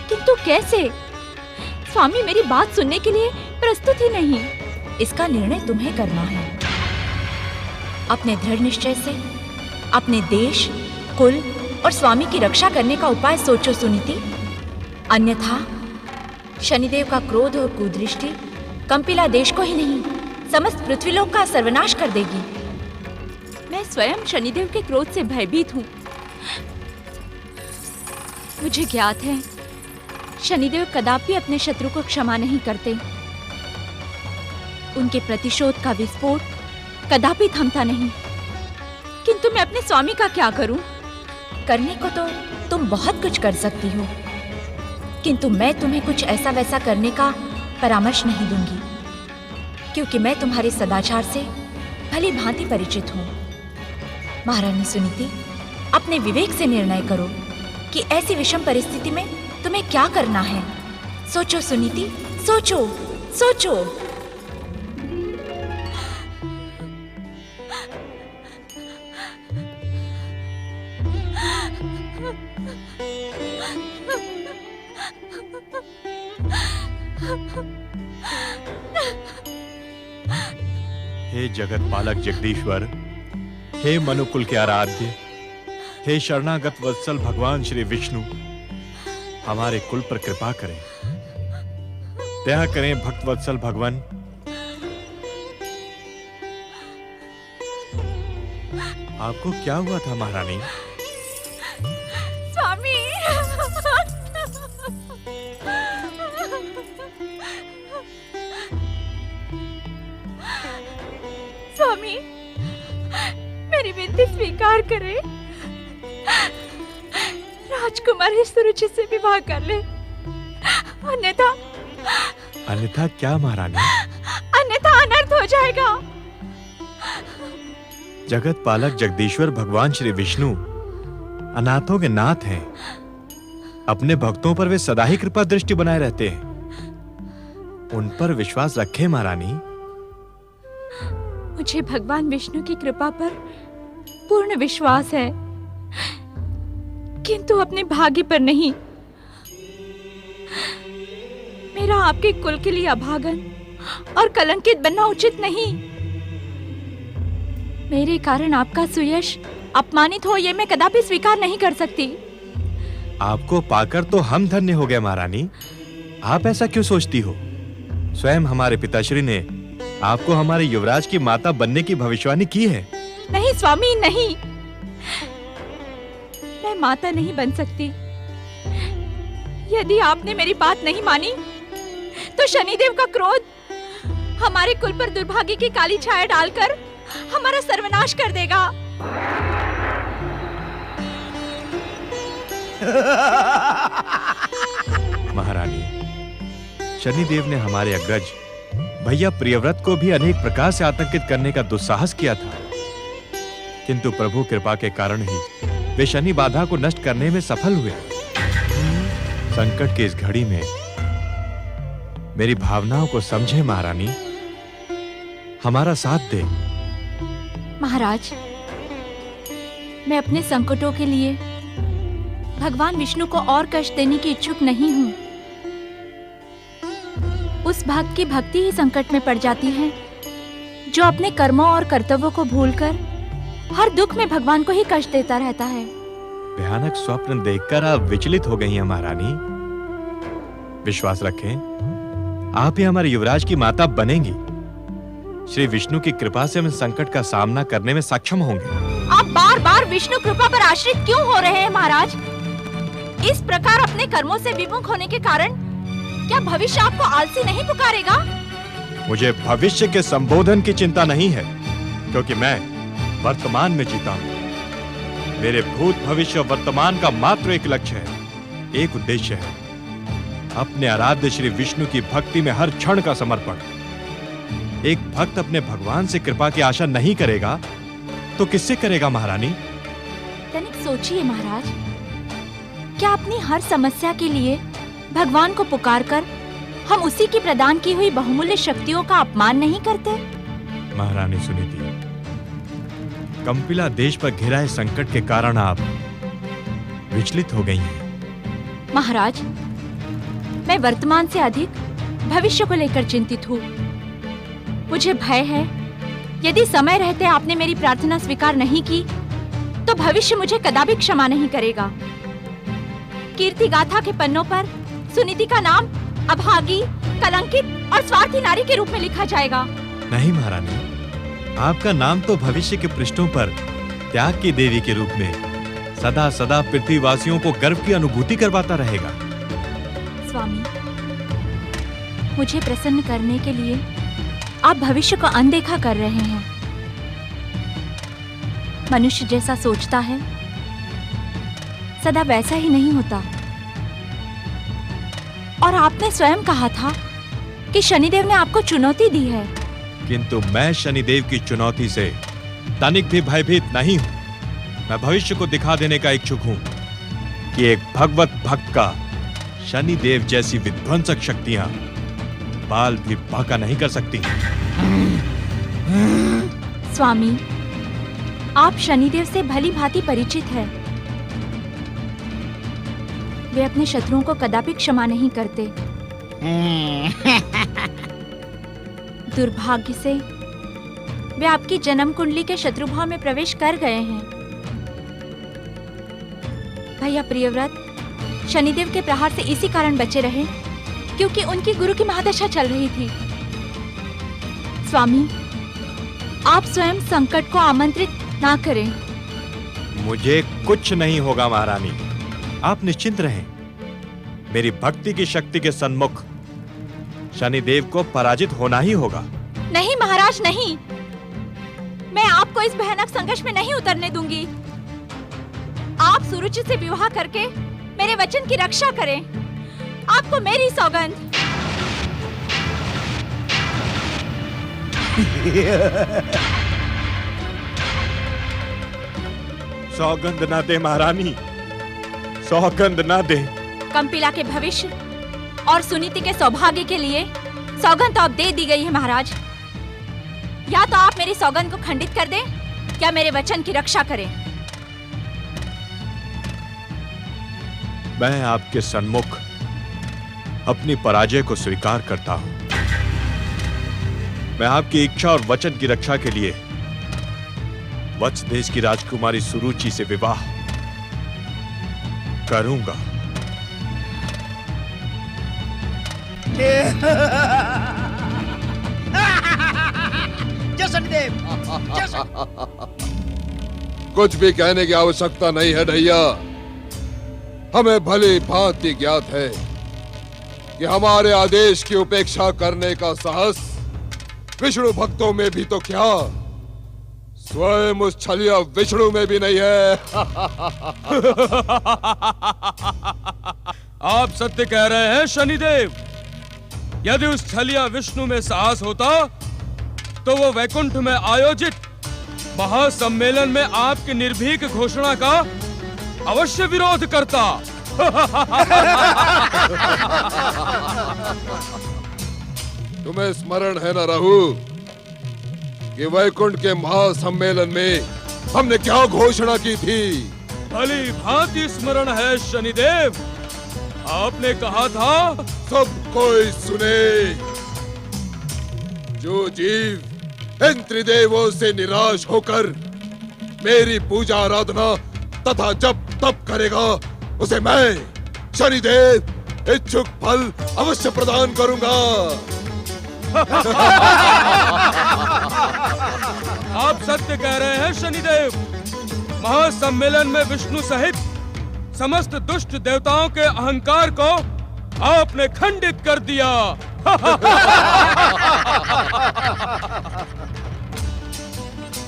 किंतु कैसे? स्वामी मेरी बात सुनने के लिए प्रस्तुत ही नहीं। इसका निर्णय तुम्हें करना है। अपने दृढ़ निश्चय से अपने देश, कुल और स्वामी की रक्षा करने का उपाय सोचो सुनीति, अन्यथा शनिदेव का क्रोध और कुदृष्टि कंपिला देश को ही नहीं, समस्त पृथ्वीलोक का सर्वनाश कर देगी। मैं स्वयं शनिदेव के क्रोध से भयभीत हूँ। मुझे ज्ञात है शनिदेव कदापि अपने शत्रु को क्षमा नहीं करते। उनके प्रतिशोध का विस्फोट कदापि थमता नहीं। किंतु मैं अपने स्वामी का क्या करूं? करने को तो तुम बहुत कुछ कर सकती हो, किंतु मैं तुम्हें कुछ ऐसा वैसा करने का परामर्श नहीं दूंगी, क्योंकि मैं तुम्हारे सदाचार से भली भांति परिचित हूँ। महारानी सुनीति, अपने विवेक से निर्णय करो कि ऐसी विषम परिस्थिति में तुम्हें क्या करना है। सोचो सुनीति, सोचो, सोचो। हे जगत पालक जगदीश्वर, हे मनुकुल के आराध्य, हे शरणागत वत्सल भगवान श्री विष्णु, हमारे कुल पर कृपा करें, दया करें भक्त वत्सल भगवान। आपको क्या हुआ था महारानी? स्वामी, स्वामी, मेरी विनती स्वीकार करें। राजकुमारी सुरुचि से विवाह कर ले, अन्यथा अन्यथा क्या महारानी? अन्यथा अनर्थ हो जाएगा। जगत पालक जगदीश्वर भगवान श्री विष्णु अनाथों के नाथ हैं। अपने भक्तों पर वे सदा ही कृपा दृष्टि बनाए रहते हैं। उन पर विश्वास रखें महारानी। मुझे भगवान विष्णु की कृपा पर पूर्ण विश्वास है, किंतु अपने भाग्य पर नहीं। मेरा आपके कुल के लिए अभागन और कलंकित बनना उचित नहीं। मेरे कारण आपका सुयश अपमानित हो ये मैं कदापि स्वीकार नहीं कर सकती। आपको पाकर तो हम धन्य हो गए महारानी। आप ऐसा क्यों सोचती हो? स्वयं हमारे पिताश्री ने आपको हमारे युवराज की माता बनने की भविष्यवाणी की है। नहीं स्वामी, नहीं, मैं माता नहीं बन सकती। यदि आपने मेरी बात नहीं मानी तो शनिदेव का क्रोध हमारे कुल पर दुर्भाग्य की काली छाया डालकर हमारा सर्वनाश कर देगा। महारानी, शनिदेव ने हमारे अग्रज भैया प्रियव्रत को भी अनेक प्रकार से आतंकित करने का दुस्साहस किया था, किंतु प्रभु कृपा के कारण ही वे शनि बाधा को नष्ट करने में सफल हुए। संकट की इस घड़ी में मेरी भावनाओं को समझे महारानी, हमारा साथ दे। महाराज, मैं अपने संकटों के लिए भगवान विष्णु को और कष्ट देने की इच्छुक नहीं हूँ। उस भक्त की भक्ति ही संकट में पड़ जाती है जो अपने कर्मों और कर्तव्यों को भूलकर हर दुख में भगवान को ही कष्ट देता रहता है। भयानक स्वप्न देखकर आप विचलित हो गई हैं महारानी। विश्वास रखें, आप ही हमारे युवराज की माता बनेंगी। श्री विष्णु की कृपा से हम संकट का सामना करने में सक्षम होंगे। आप बार बार विष्णु कृपा पर आश्रित क्यों हो रहे हैं महाराज? इस प्रकार अपने कर्मों से विमुख होने के कारण क्या भविष्य आपको आलसी नहीं पुकारेगा? मुझे भविष्य के संबोधन की चिंता नहीं है, क्योंकि मैं वर्तमान में जीता हूं। मेरे भूत भविष्य वर्तमान का मात्र एक लक्ष्य है, एक उद्देश्य है, अपने आराध्य श्री विष्णु की भक्ति में हर क्षण का समर्पण। एक भक्त अपने भगवान से कृपा की आशा नहीं करेगा तो किससे करेगा महारानी? तनिक सोचिए महाराज, क्या अपनी हर समस्या के लिए भगवान को पुकारकर हम उसी की प्रदान की हुई बहुमूल्य शक्तियों का अपमान नहीं करते? महारानी सुनीति, कंपिला देश पर घिरा है संकट के कारण आप विचलित हो गई हैं। महाराज, मैं वर्तमान से अधिक भविष्य को लेकर चिंतित हूँ। मुझे भय है यदि समय रहते आपने मेरी प्रार्थना स्वीकार नहीं की तो भविष्य मुझे कदापि क्षमा नहीं करेगा। कीर्ति गाथा के पन्नों पर सुनीति का नाम अभागी, कलंकित और स्वार्थी नारी के रूप में लिखा जाएगा। नहीं महारानी, आपका नाम तो भविष्य के पृष्ठों पर त्याग की देवी के रूप में सदा सदा पृथ्वीवासियों को गर्व की अनुभूति करवाता रहेगा। स्वामी, मुझे प्रसन्न करने के लिए आप भविष्य को अनदेखा कर रहे हैं। मनुष्य जैसा सोचता है सदा वैसा ही नहीं होता। और आपने स्वयं कहा था कि शनिदेव ने आपको चुनौती दी है। किंतु मैं शनिदेव की चुनौती से तनिक भी भयभीत नहीं हूं। मैं भविष्य को दिखा देने का इच्छुक हूं कि एक भगवत भक्त का शनिदेव जैसी विध्वंसक शक्तियां बाल भी बांका नहीं कर सकती। स्वामी, आप शनिदेव से भली भांति परिचित हैं। वे अपने शत्रुओं को कदापि क्षमा नहीं करते। दुर्भाग्य से वे आपकी जन्म कुंडली के शत्रुभाव में प्रवेश कर गए हैं। भैया प्रियव्रत शनिदेव के प्रहार से इसी कारण बचे रहे क्योंकि उनकी गुरु की महादशा चल रही थी। स्वामी, आप स्वयं संकट को आमंत्रित ना करें। मुझे कुछ नहीं होगा महारानी, आप निश्चिंत रहें। मेरी भक्ति की शक्ति के सन्मुख शनिदेव को पराजित होना ही होगा। नहीं महाराज, नहीं, मैं आपको इस भयानक संघर्ष में नहीं उतरने दूंगी। आप सुरुचि से विवाह करके मेरे वचन की रक्षा करें। आपको मेरी सौगंध। सौगंध ना दे महारानी, सौगंध ना दे। कंपिला के भविष्य और सुनीति के सौभाग्य के लिए सौगंध तो अब दे दी गई है महाराज। या तो आप मेरी सौगंध को खंडित कर दें या मेरे वचन की रक्षा करें। मैं आपके सन्मुख अपनी पराजय को स्वीकार करता हूं। मैं आपकी इच्छा और वचन की रक्षा के लिए वत्स देश की राजकुमारी सुरुचि से विवाह करूंगा। जय शनिदेव। कुछ भी कहने की आवश्यकता नहीं है ढैया। हमें भली भांति ज्ञात है कि हमारे आदेश की उपेक्षा करने का साहस विष्णु भक्तों में भी तो क्या, स्वयं उस छलिया विष्णु में भी नहीं है। आप सत्य कह रहे हैं शनिदेव। यदि उस छलिया विष्णु में साहस होता तो वो वैकुंठ में आयोजित महासम्मेलन में आपकी निर्भीक घोषणा का अवश्य विरोध करता। तुम्हें स्मरण है ना रहु कि वैकुंठ के महासम्मेलन में हमने क्या घोषणा की थी? भली भांति स्मरण है शनिदेव। आपने कहा था सब कोई सुने, जो जीव इन त्रिदेवों से निराश होकर मेरी पूजा आराधना तथा जप तप करेगा उसे मैं शनिदेव इच्छुक फल अवश्य प्रदान करूंगा। आप सत्य कह रहे हैं शनिदेव। महासम्मेलन में विष्णु सहित समस्त दुष्ट देवताओं के अहंकार को आपने खंडित कर दिया।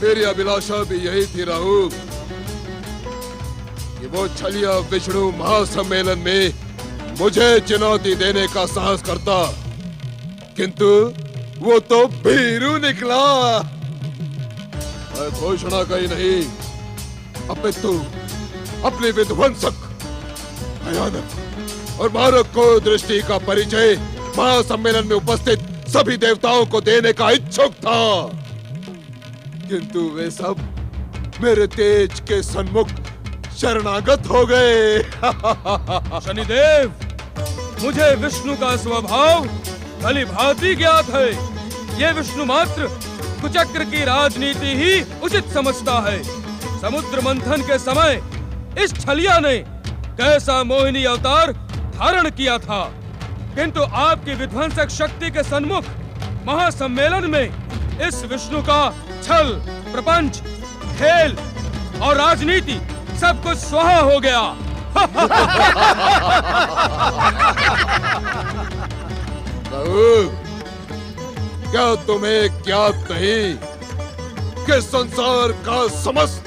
मेरी अभिलाषा भी यही थी राहु कि वो छलिया विष्णु महासम्मेलन में मुझे चुनौती देने का साहस करता, किंतु वो तो भीरू निकला। मैं घोषणा का ही नहीं अपितु अपनी विध्वंसक, भयानक और मारक को दृष्टि का परिचय महासम्मेलन में उपस्थित सभी देवताओं को देने का इच्छुक था, किंतु वे सब मेरे तेज के सन्मुख शरणागत हो गए। शनिदेव, मुझे विष्णु का स्वभाव भली भांति ज्ञात है। ये विष्णु मात्र कुचक्र की राजनीति ही उचित समझता है। समुद्र मंथन के समय इस छलिया ने कैसा मोहिनी अवतार धारण किया था, किंतु आपकी विध्वंसक शक्ति के सन्मुख महासम्मेलन में इस विष्णु का छल, प्रपंच, खेल और राजनीति सब कुछ स्वाहा हो गया। क्या तुम्हें ज्ञात नहीं कि संसार का समस्त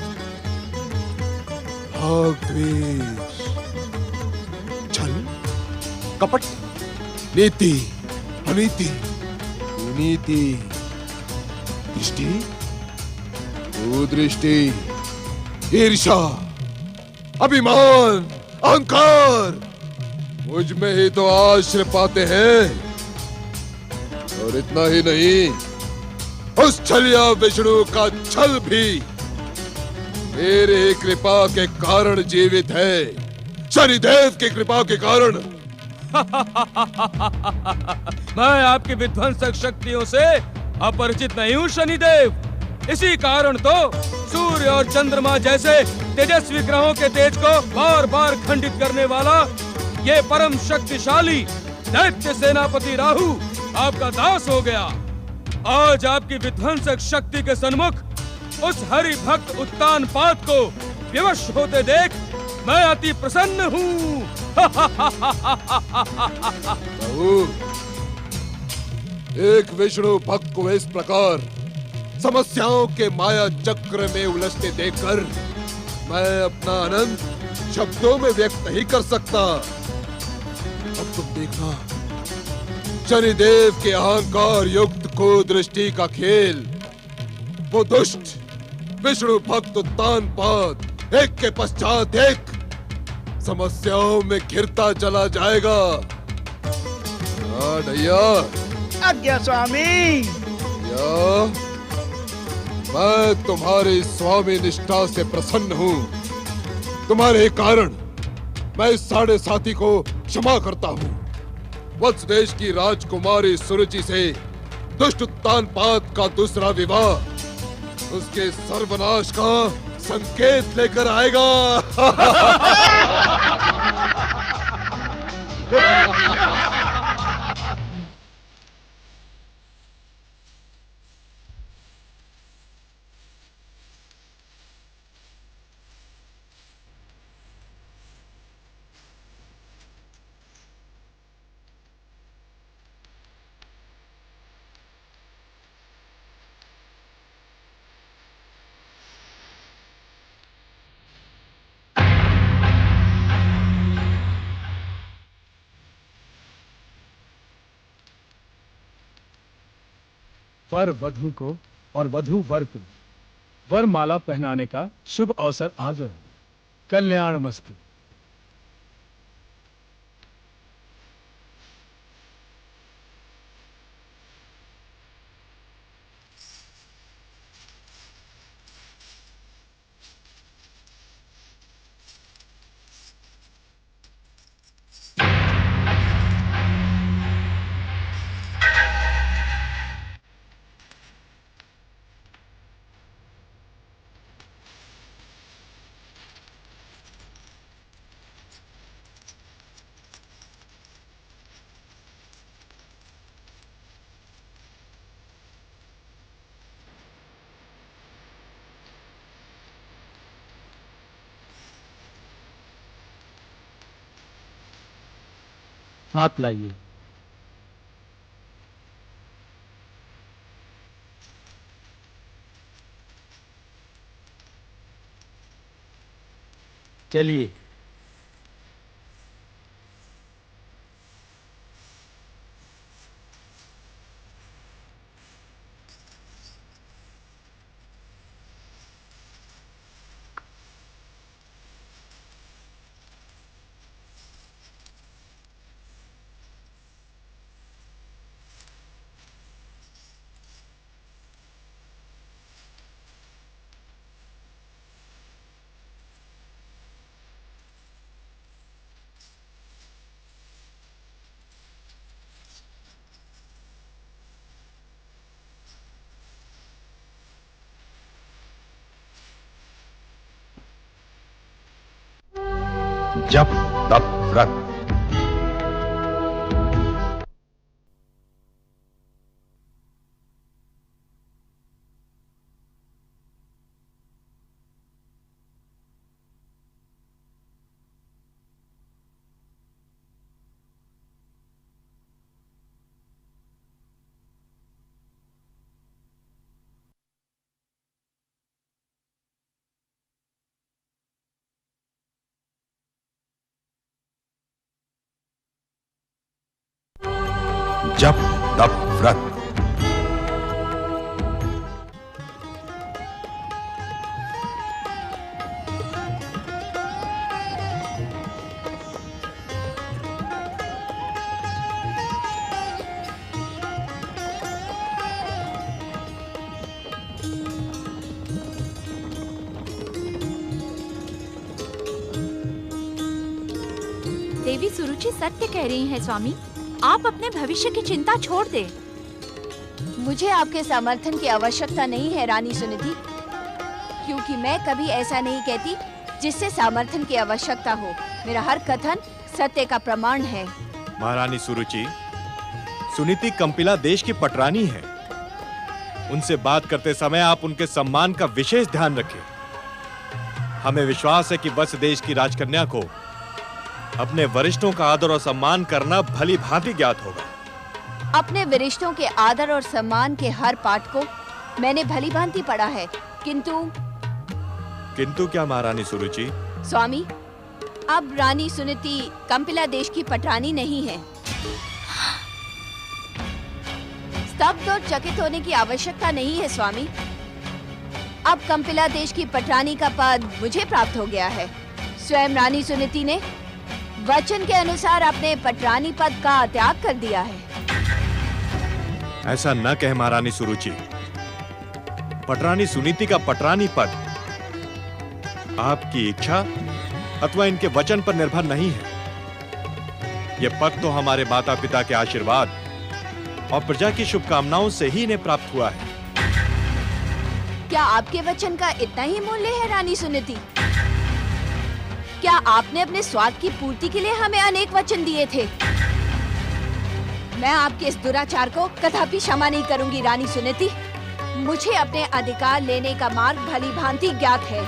भाव द्वेष, छल, कपट, नीति, अनीति, कुनीति, दृष्टि, कुदृष्टि, ईर्ष्या, अभिमान, अहंकार मुझ में ही तो आश्रय पाते हैं। और इतना ही नहीं, उस छलिया विष्णु का छल भी मेरे कृपा के कारण जीवित है, शनिदेव की कृपा के कारण। मैं आपकी विध्वंसक शक्तियों से अपरिचित नहीं हूँ शनिदेव। इसी कारण तो सूर्य और चंद्रमा जैसे तेजस्वी ग्रहों के तेज को बार बार खंडित करने वाला ये परम शक्तिशाली दैत्य सेनापति राहु आपका दास हो गया। आज आपकी विध्वंसक शक्ति के सन्मुख उस हरि भक्त उत्तान पात को विवश होते देख मैं अति प्रसन्न हूँ। एक विष्णु भक्त को इस प्रकार समस्याओं के माया चक्र में उलझते देखकर मैं अपना आनंद शब्दों में व्यक्त नहीं कर सकता। अब तुम देखना, शनिदेव के अहंकार युक्त को दृष्टि का खेल वो दुष्ट विष्णु भक्त उत्तान पात एक के पश्चात एक समस्याओं में घिरता चला जाएगा। ढैया, आज्ञा स्वामी। मैं तुम्हारी स्वामी निष्ठा से प्रसन्न हूँ। तुम्हारे कारण मैं इस साढ़े साथी को क्षमा करता हूँ। वत्स देश की राजकुमारी सुरुचि से दुष्ट उत्तानपाद का दूसरा विवाह उसके सर्वनाश का संकेत लेकर आएगा। वर वधू को और वधू वर को वरमाला पहनाने का शुभ अवसर आ गया। कल्याणमस्तु। हाथ लाइए। चलिए। जप तप व्रत। जप तप व्रत। देवी सुरुचि सत्य कह रही है स्वामी। आप अपने भविष्य की चिंता छोड़ दे। मुझे आपके समर्थन की आवश्यकता नहीं है रानी सुनिधि, क्योंकि मैं कभी ऐसा नहीं कहती जिससे समर्थन की आवश्यकता हो। मेरा हर कथन सत्य का प्रमाण है। महारानी सुरुचि, सुनीति कंपिला देश की पटरानी है। उनसे बात करते समय आप उनके सम्मान का विशेष ध्यान रखें। हमें विश्वास है कि वत्स देश की राजकन्या को अपने वरिष्ठों का आदर और सम्मान करना भली भांति ज्ञात होगा। अपने वरिष्ठों के आदर और सम्मान के हर पाठ को मैंने भली भांति पढ़ा है, किंतु क्या महारानी सुरुचि? स्वामी, अब रानी सुनीति कंपिला देश की पटरानी नहीं है। स्तब्ध और चकित होने की आवश्यकता नहीं है स्वामी। अब कंपिला देश की पटरानी का पद मुझे प्राप्त हो गया है। स्वयं रानी सुनीति ने वचन के अनुसार अपने पटरानी पद का त्याग कर दिया है। ऐसा न कहे महारानी सुरुचि। पटरानी सुनीति का पटरानी पद आपकी इच्छा अथवा इनके वचन पर निर्भर नहीं है। यह पद तो हमारे माता पिता के आशीर्वाद और प्रजा की शुभकामनाओं से ही इन्हें प्राप्त हुआ है। क्या आपके वचन का इतना ही मूल्य है रानी सुनीति? क्या आपने अपने स्वार्थ की पूर्ति के लिए हमें अनेक वचन दिए थे? मैं आपके इस दुराचार को कदापि क्षमा नहीं करूंगी रानी सुनीति। मुझे अपने अधिकार लेने का मार्ग भली भांति ज्ञात है।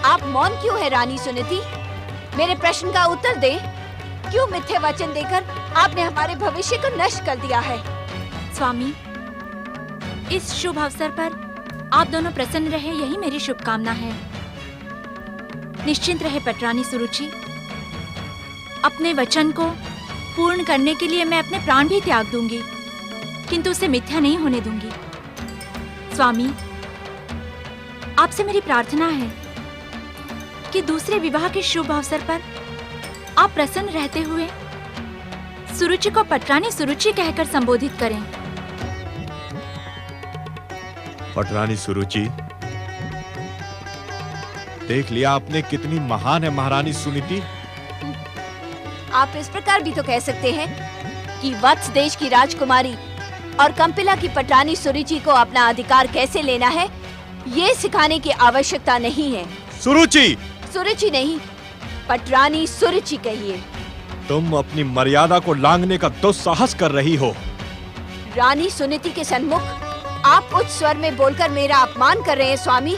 आप मौन क्यों है रानी सुनीति? मेरे प्रश्न का उत्तर दें। क्यों मिथ्या वचन देकर आपने हमारे भविष्य को नष्ट कर दिया है? स्वामी, इस शुभ अवसर पर आप दोनों प्रसन्न रहे, यही मेरी शुभकामना है। निश्चिंत रहे पटरानी सुरुचि। अपने वचन को पूर्ण करने के लिए मैं अपने प्राण भी त्याग दूंगी, किंतु उसे मिथ्या नहीं होने दूंगी। स्वामी, आपसे मेरी प्रार्थना है कि दूसरे विवाह के शुभ अवसर पर आप प्रसन्न रहते हुए सुरुचि को पटरानी सुरुचि कहकर संबोधित करें। पटरानी सुरुचि, देख लिया आपने कितनी महान है महारानी सुनीति। आप इस प्रकार भी तो कह सकते हैं कि वत्स देश की राजकुमारी और कंपिला की पटरानी सुरुचि को अपना अधिकार कैसे लेना है, ये सिखाने की आवश्यकता नहीं है। सुरुचि! सुरुचि नहीं, पटरानी सुरुचि कहिए। तुम अपनी मर्यादा को लांघने का दुस्साहस कर रही हो। रानी सुनीति के सन्मुख आप उच्च स्वर में बोलकर मेरा अपमान कर रहे हैं स्वामी।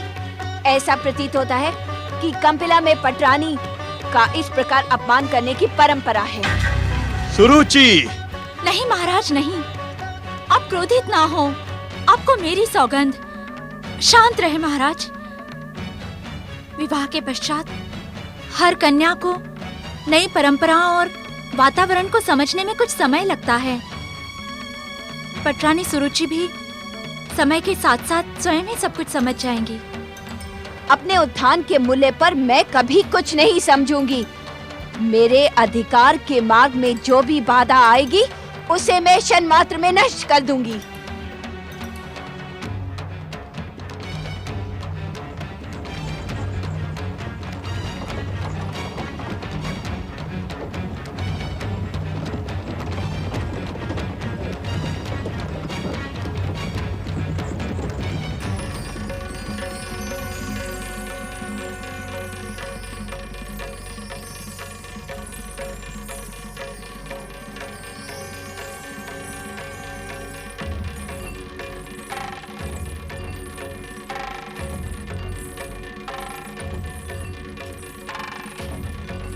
ऐसा प्रतीत होता है कि कंपिला में पटरानी का इस प्रकार अपमान करने की परंपरा है। सुरुचि! नहीं महाराज, नहीं। आप क्रोधित ना हो। आपको मेरी सौगंध। शांत रहे महाराज। विवाह के पश्चात हर कन्या को नई परंपराओं और वातावरण को समझने में कुछ समय लगता है। पटरानी सुरुचि भी समय के साथ साथ स्वयं ही सब कुछ समझ जाएंगी। अपने उत्थान के मूल्य पर मैं कभी कुछ नहीं समझूंगी। मेरे अधिकार के मार्ग में जो भी बाधा आएगी उसे मैं क्षण मात्र में नष्ट कर दूंगी।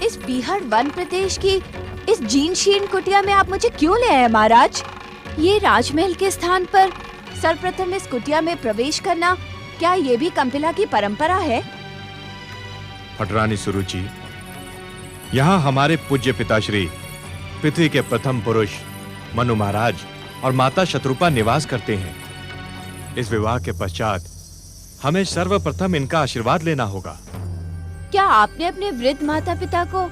इस बीहड़ वन प्रदेश की इस जीर्ण शीर्ण कुटिया में आप मुझे क्यों ले आए महाराज? ये राजमहल के स्थान पर सर्वप्रथम इस कुटिया में प्रवेश करना, क्या ये भी कंपिला की परंपरा है? पटरानी सुरुचि, यहाँ हमारे पूज्य पिताश्री पृथ्वी के प्रथम पुरुष मनु महाराज और माता शत्रुपा निवास करते हैं। इस विवाह के पश्चात हमें सर्वप्रथम इनका आशीर्वाद लेना होगा। क्या आपने अपने वृद्ध माता पिता को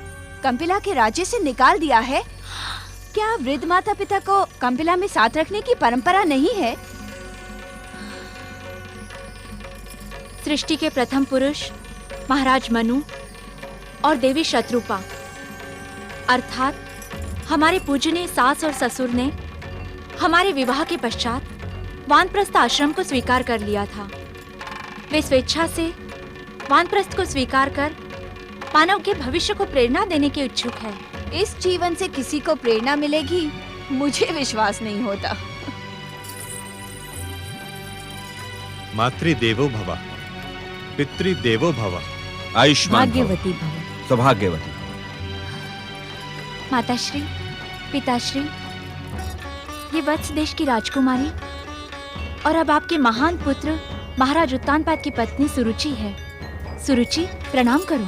कंपिला के राज्य से निकाल दिया है? क्या वृद्ध माता पिता को कंपिला में साथ रखने की परंपरा नहीं है? सृष्टि के प्रथम पुरुष महाराज मनु और देवी शत्रुपा अर्थात हमारे पूजनीय सास और ससुर ने हमारे विवाह के पश्चात वानप्रस्थ आश्रम को स्वीकार कर लिया था। वे स्वेच्छा से वानप्रस्थ को स्वीकार कर मानव के भविष्य को प्रेरणा देने के इच्छुक है। इस जीवन से किसी को प्रेरणा मिलेगी, मुझे विश्वास नहीं होता। मातृदेवो भव, पितृदेवो भव, आयुष्मान भाग्यवती भव, सौभाग्यवती। माताश्री, पिताश्री, ये वत्स देश की राजकुमारी और अब आपके महान पुत्र महाराज उत्तानपाद की पत्नी सुरुचि है। सुरुचि, प्रणाम करो।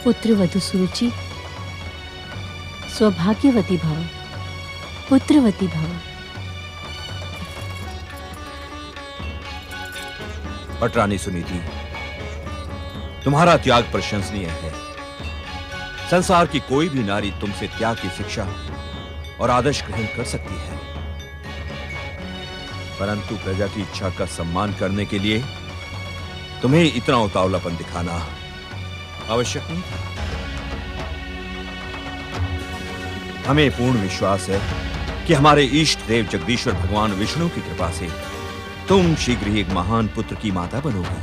पुत्रवधू सुरुचि, सौभाग्यवती भव, पुत्रवती भव। पटरानी सुनीति, तुम्हारा त्याग प्रशंसनीय है। संसार की कोई भी नारी तुमसे त्याग की शिक्षा और आदर्श ग्रहण कर सकती है, परंतु प्रजा की इच्छा का सम्मान करने के लिए तुम्हें इतना उतावलापन दिखाना आवश्यक नहीं था। हमें पूर्ण विश्वास है कि हमारे इष्ट देव जगदीश्वर भगवान विष्णु की कृपा से तुम शीघ्र ही एक महान पुत्र की माता बनोगी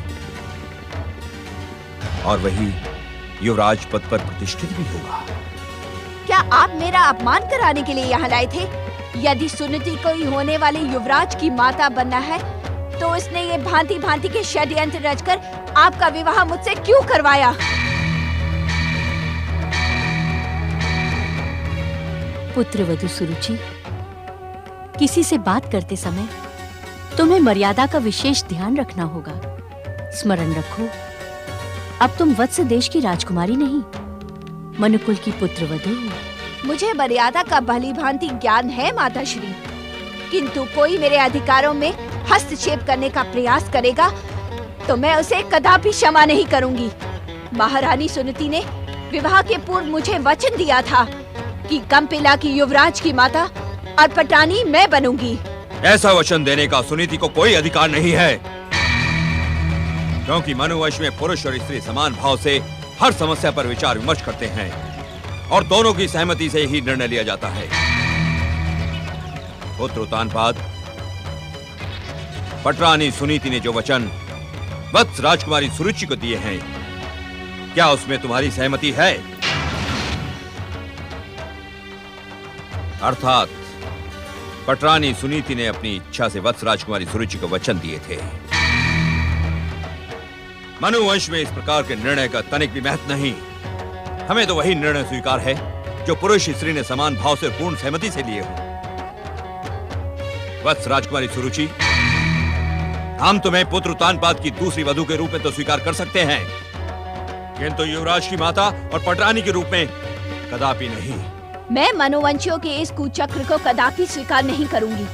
और वही युवराज पद पर प्रतिष्ठित भी होगा। क्या आप मेरा अपमान कराने के लिए यहाँ लाए थे? यदि सुनीति को ही होने वाले युवराज की माता बनना है तो उसने ये भांति भांति के षड्यंत्र रचकर आपका विवाह मुझसे क्यों करवाया? पुत्रवधू सुरुचि, किसी से बात करते समय तुम्हें मर्यादा का विशेष ध्यान रखना होगा। स्मरण रखो, अब तुम वत्स देश की राजकुमारी नहीं, मनुकुल की पुत्रवधू हो। मुझे मर्यादा का भली भांति ज्ञान है माताश्री, किंतु कोई मेरे अधिकारों में हस्तक्षेप करने का प्रयास करेगा तो मैं उसे कदापि क्षमा नहीं करूंगी। महारानी सुनीति ने विवाह के पूर्व मुझे वचन दिया था कि कंपिला की युवराज की माता और पटानी मैं बनूंगी। ऐसा वचन देने का सुनीति को कोई अधिकार नहीं है, क्योंकि मनुवंश में पुरुष और स्त्री समान भाव से हर समस्या पर विचार विमर्श करते हैं और दोनों की सहमति से ही निर्णय लिया जाता है। पुत्र उत्तानपाद, पटरानी सुनीति ने जो वचन वत्स राजकुमारी सुरुचि को दिए हैं, क्या उसमें तुम्हारी सहमति है? अर्थात पटरानी सुनीति ने अपनी इच्छा से वत्स राजकुमारी सुरुचि को वचन दिए थे। मनुवंश में इस प्रकार के निर्णय का तनिक भी महत्व नहीं। हमें तो वही निर्णय स्वीकार है जो पुरुष स्त्री ने समान भाव से पूर्ण सहमति से लिए हो। वत्स राजकुमारी सुरुचि, हम तुम्हें पुत्र उत्तानपाद की दूसरी वधू के रूप में तो स्वीकार कर सकते हैं, किंतु युवराज की माता और पटरानी के रूप में कदापि नहीं। मैं मनुवंशियों के इस कुचक्र को कदापि स्वीकार नहीं करूंगी।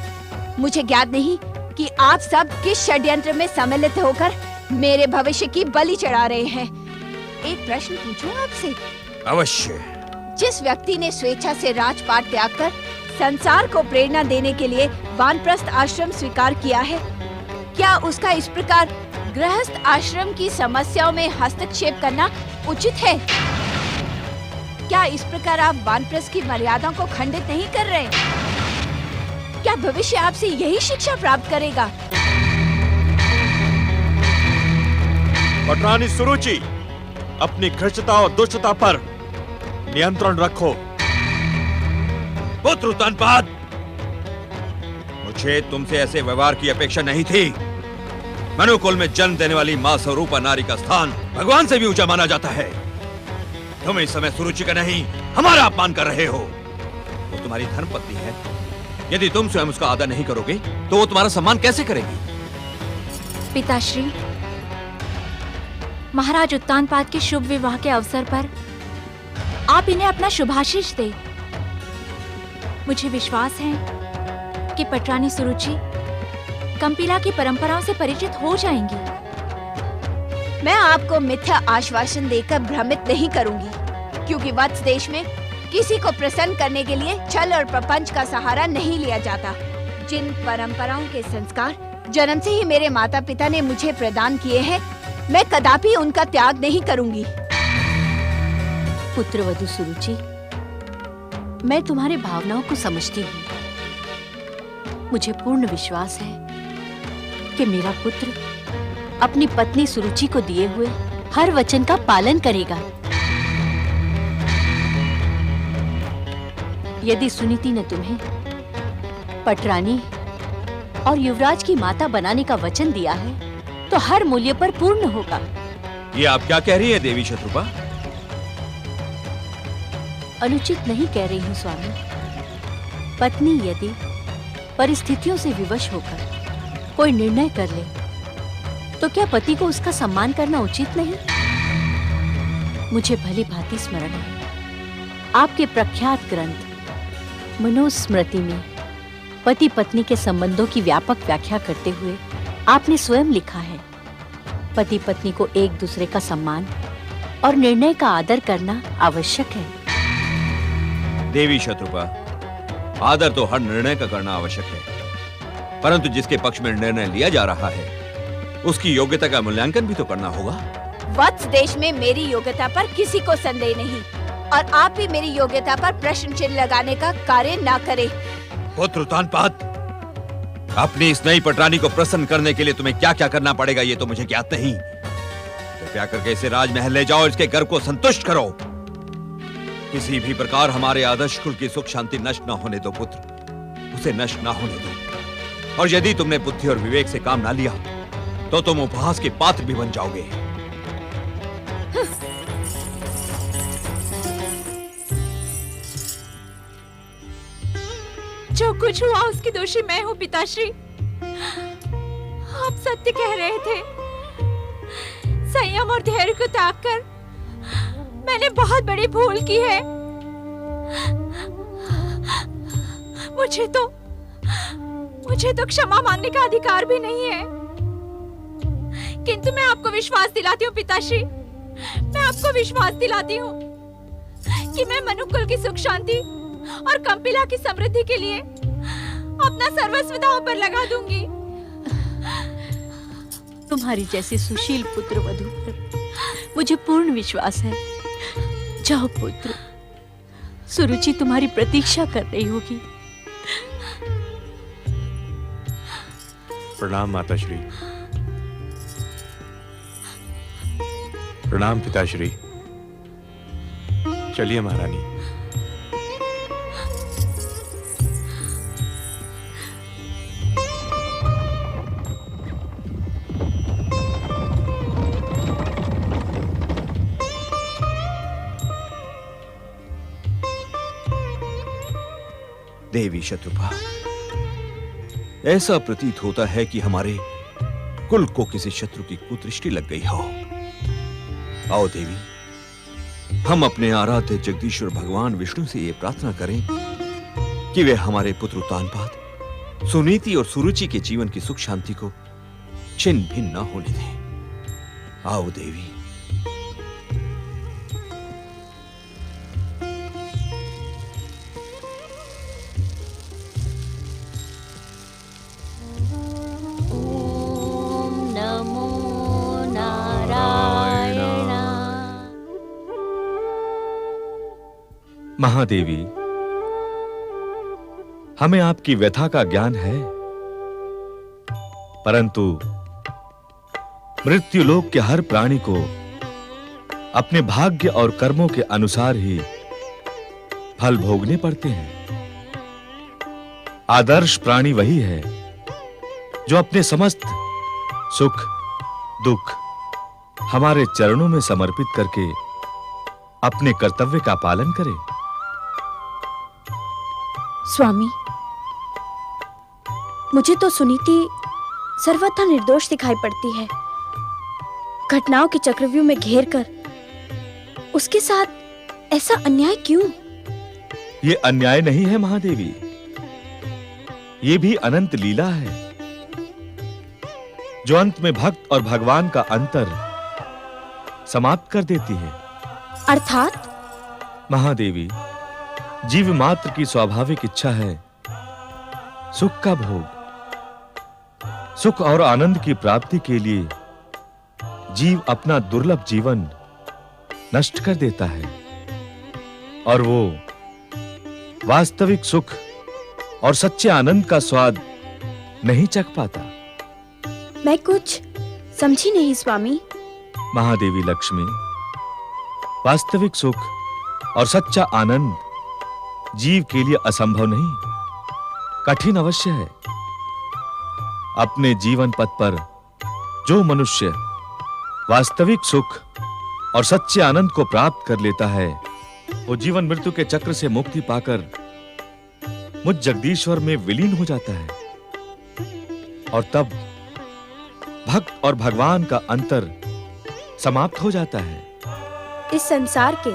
मुझे ज्ञात नहीं कि आप सब किस षड्यंत्र में सम्मिलित होकर मेरे भविष्य की बलि चढ़ा रहे हैं। एक प्रश्न पूछूं आपसे? अवश्य। जिस व्यक्ति ने स्वेच्छा से राजपाट त्याग कर संसार को प्रेरणा देने के लिए वानप्रस्थ आश्रम स्वीकार किया है, क्या उसका इस प्रकार गृहस्थ आश्रम की समस्याओं में हस्तक्षेप करना उचित है? क्या इस प्रकार आप वानप्रस्थ की मर्यादाओं को खंडित नहीं कर रहे? क्या भविष्य आपसे यही शिक्षा प्राप्त करेगा? पटरानी सुरुचि, अपनी घृष्टता और दुष्टता पर नियंत्रण रखो। पुत्र उत्तानपाद, मुझे तुमसे ऐसे व्यवहार की अपेक्षा नहीं थी। मनुकुल में जन्म देने वाली मां स्वरूपा नारी का स्थान भगवान से भी ऊंचा माना जाता है। तुम इस समय सुरुचि का नहीं, हमारा अपमान कर रहे हो। वो तुम्हारी धर्मपत्नी है। यदि तुम स्वयं उसका आदर नहीं करोगे तो वो तुम्हारा सम्मान कैसे करेगी? पिताश्री, महाराज उत्तानपाद के शुभ विवाह के अवसर पर आप इन्हें अपना शुभाशीष दे। मुझे विश्वास है कि पटरानी सुरुचि कंपिला की परंपराओं से परिचित हो जाएंगी। मैं आपको मिथ्या आश्वासन देकर भ्रमित नहीं करूंगी, क्योंकि वत्स देश में किसी को प्रसन्न करने के लिए छल और प्रपंच का सहारा नहीं लिया जाता। जिन परंपराओं के संस्कार जन्म से ही मेरे माता पिता ने मुझे प्रदान किए हैं, मैं कदापि उनका त्याग नहीं करूंगी। पुत्रवधू सुरुचि, मैं तुम्हारे भावनाओं को समझती हूँ। मुझे पूर्ण विश्वास है कि मेरा पुत्र अपनी पत्नी सुरुचि को दिए हुए हर वचन का पालन करेगा। यदि सुनीति ने तुम्हें पटरानी और युवराज की माता बनाने का वचन दिया है तो हर मूल्य पर पूर्ण होगा। ये आप क्या कह रही है देवी शत्रुपा? अनुचित नहीं कह रही हूँ स्वामी। पत्नी यदि परिस्थितियों से विवश होकर कोई निर्णय कर ले तो क्या पति को उसका सम्मान करना उचित नहीं? मुझे भली भांति स्मरण है, आपके प्रख्यात ग्रंथ मनुस्मृति में पति पत्नी के संबंधों की व्यापक व्याख्या करते हुए आपने स्वयं लिखा है, पति पत्नी को एक दूसरे का सम्मान और निर्णय का आदर करना आवश्यक है। देवी शत्रुपा, आदर तो हर निर्णय का करना आवश्यक है, परंतु जिसके पक्ष में निर्णय लिया जा रहा है उसकी योग्यता का मूल्यांकन भी तो करना होगा। वत्स देश में मेरी योग्यता पर किसी को संदेह नहीं और आप भी मेरी योग्यता पर प्रश्न चिन्ह लगाने का कार्य ना करें। पुत्र तानपाद, अपनी इस नई पटरानी को प्रसन्न करने के लिए तुम्हें क्या क्या करना पड़ेगा ये तो मुझे ज्ञात नहीं। कृपया करके इसे राजमहल ले जाओ, इसके घर को संतुष्ट करो। किसी भी प्रकार हमारे आदर्श कुल की सुख शांति नष्ट न होने दो पुत्र, उसे नष्ट न होने दो। और यदि तुमने बुद्धि और विवेक से काम ना लिया तो तुम उपहास के पात्र भी बन जाओगे। जो कुछ हुआ उसकी दोषी मैं हूँ पिताश्री। आप सत्य कह रहे थे। संयम और धैर्य को त्याग कर मैंने बहुत बड़ी भूल की है। मुझे तो क्षमा मांगने का अधिकार भी नहीं है। किंतु मैं आपको विश्वास दिलाती हूँ पिताश्री, मैं आपको विश्वास दिलाती हूँ कि मैं मनुकुल की सुख शांति और कंपिला की समृद्धि के लिए अपना सर्वस्व दांव पर लगा दूंगी। तुम्हारी जैसे सुशील पुत्र वधू पर मुझे पूर्ण विश्वास है। जाओ पुत्र, सुरुचि तुम्हारी प्रतीक्षा कर रही होगी। प्रणाम माताश्री। प्रणाम पिताश्री। चलिए महारानी। देवी शत्रुपा, ऐसा प्रतीत होता है कि हमारे कुल को किसी शत्रु की कुदृष्टि लग गई हो। आओ देवी, हम अपने आराध्य जगदीश्वर भगवान विष्णु से ये प्रार्थना करें कि वे हमारे पुत्र तानपाद, सुनीति और सुरुचि के जीवन की सुख शांति को छिन्न भिन्न न होने दें। आओ देवी। महादेवी, हमें आपकी व्यथा का ज्ञान है, परंतु मृत्युलोक के हर प्राणी को अपने भाग्य और कर्मों के अनुसार ही फल भोगने पड़ते हैं। आदर्श प्राणी वही है जो अपने समस्त सुख दुख हमारे चरणों में समर्पित करके अपने कर्तव्य का पालन करे। स्वामी, मुझे तो सुनीति सर्वथा निर्दोष दिखाई पड़ती है। घटनाओं के चक्रव्यूह में घेर कर उसके साथ ऐसा अन्याय क्यों? ये अन्याय नहीं है महादेवी, ये भी अनंत लीला है जो अंत में भक्त और भगवान का अंतर समाप्त कर देती है। अर्थात? महादेवी, जीव मात्र की स्वाभाविक इच्छा है सुख का भोग। सुख और आनंद की प्राप्ति के लिए जीव अपना दुर्लभ जीवन नष्ट कर देता है और वो वास्तविक सुख और सच्चे आनंद का स्वाद नहीं चख पाता। मैं कुछ समझी नहीं स्वामी। महादेवी लक्ष्मी, वास्तविक सुख और सच्चा आनंद जीव के लिए असंभव नहीं, कठिन अवश्य है। अपने जीवन पथ पर जो मनुष्य वास्तविक सुख और सच्चे आनंद को प्राप्त कर लेता है, वो जीवन मृत्यु के चक्र से मुक्ति पाकर मुझ जगदीश्वर में विलीन हो जाता है और तब भक्त और भगवान का अंतर समाप्त हो जाता है। इस संसार के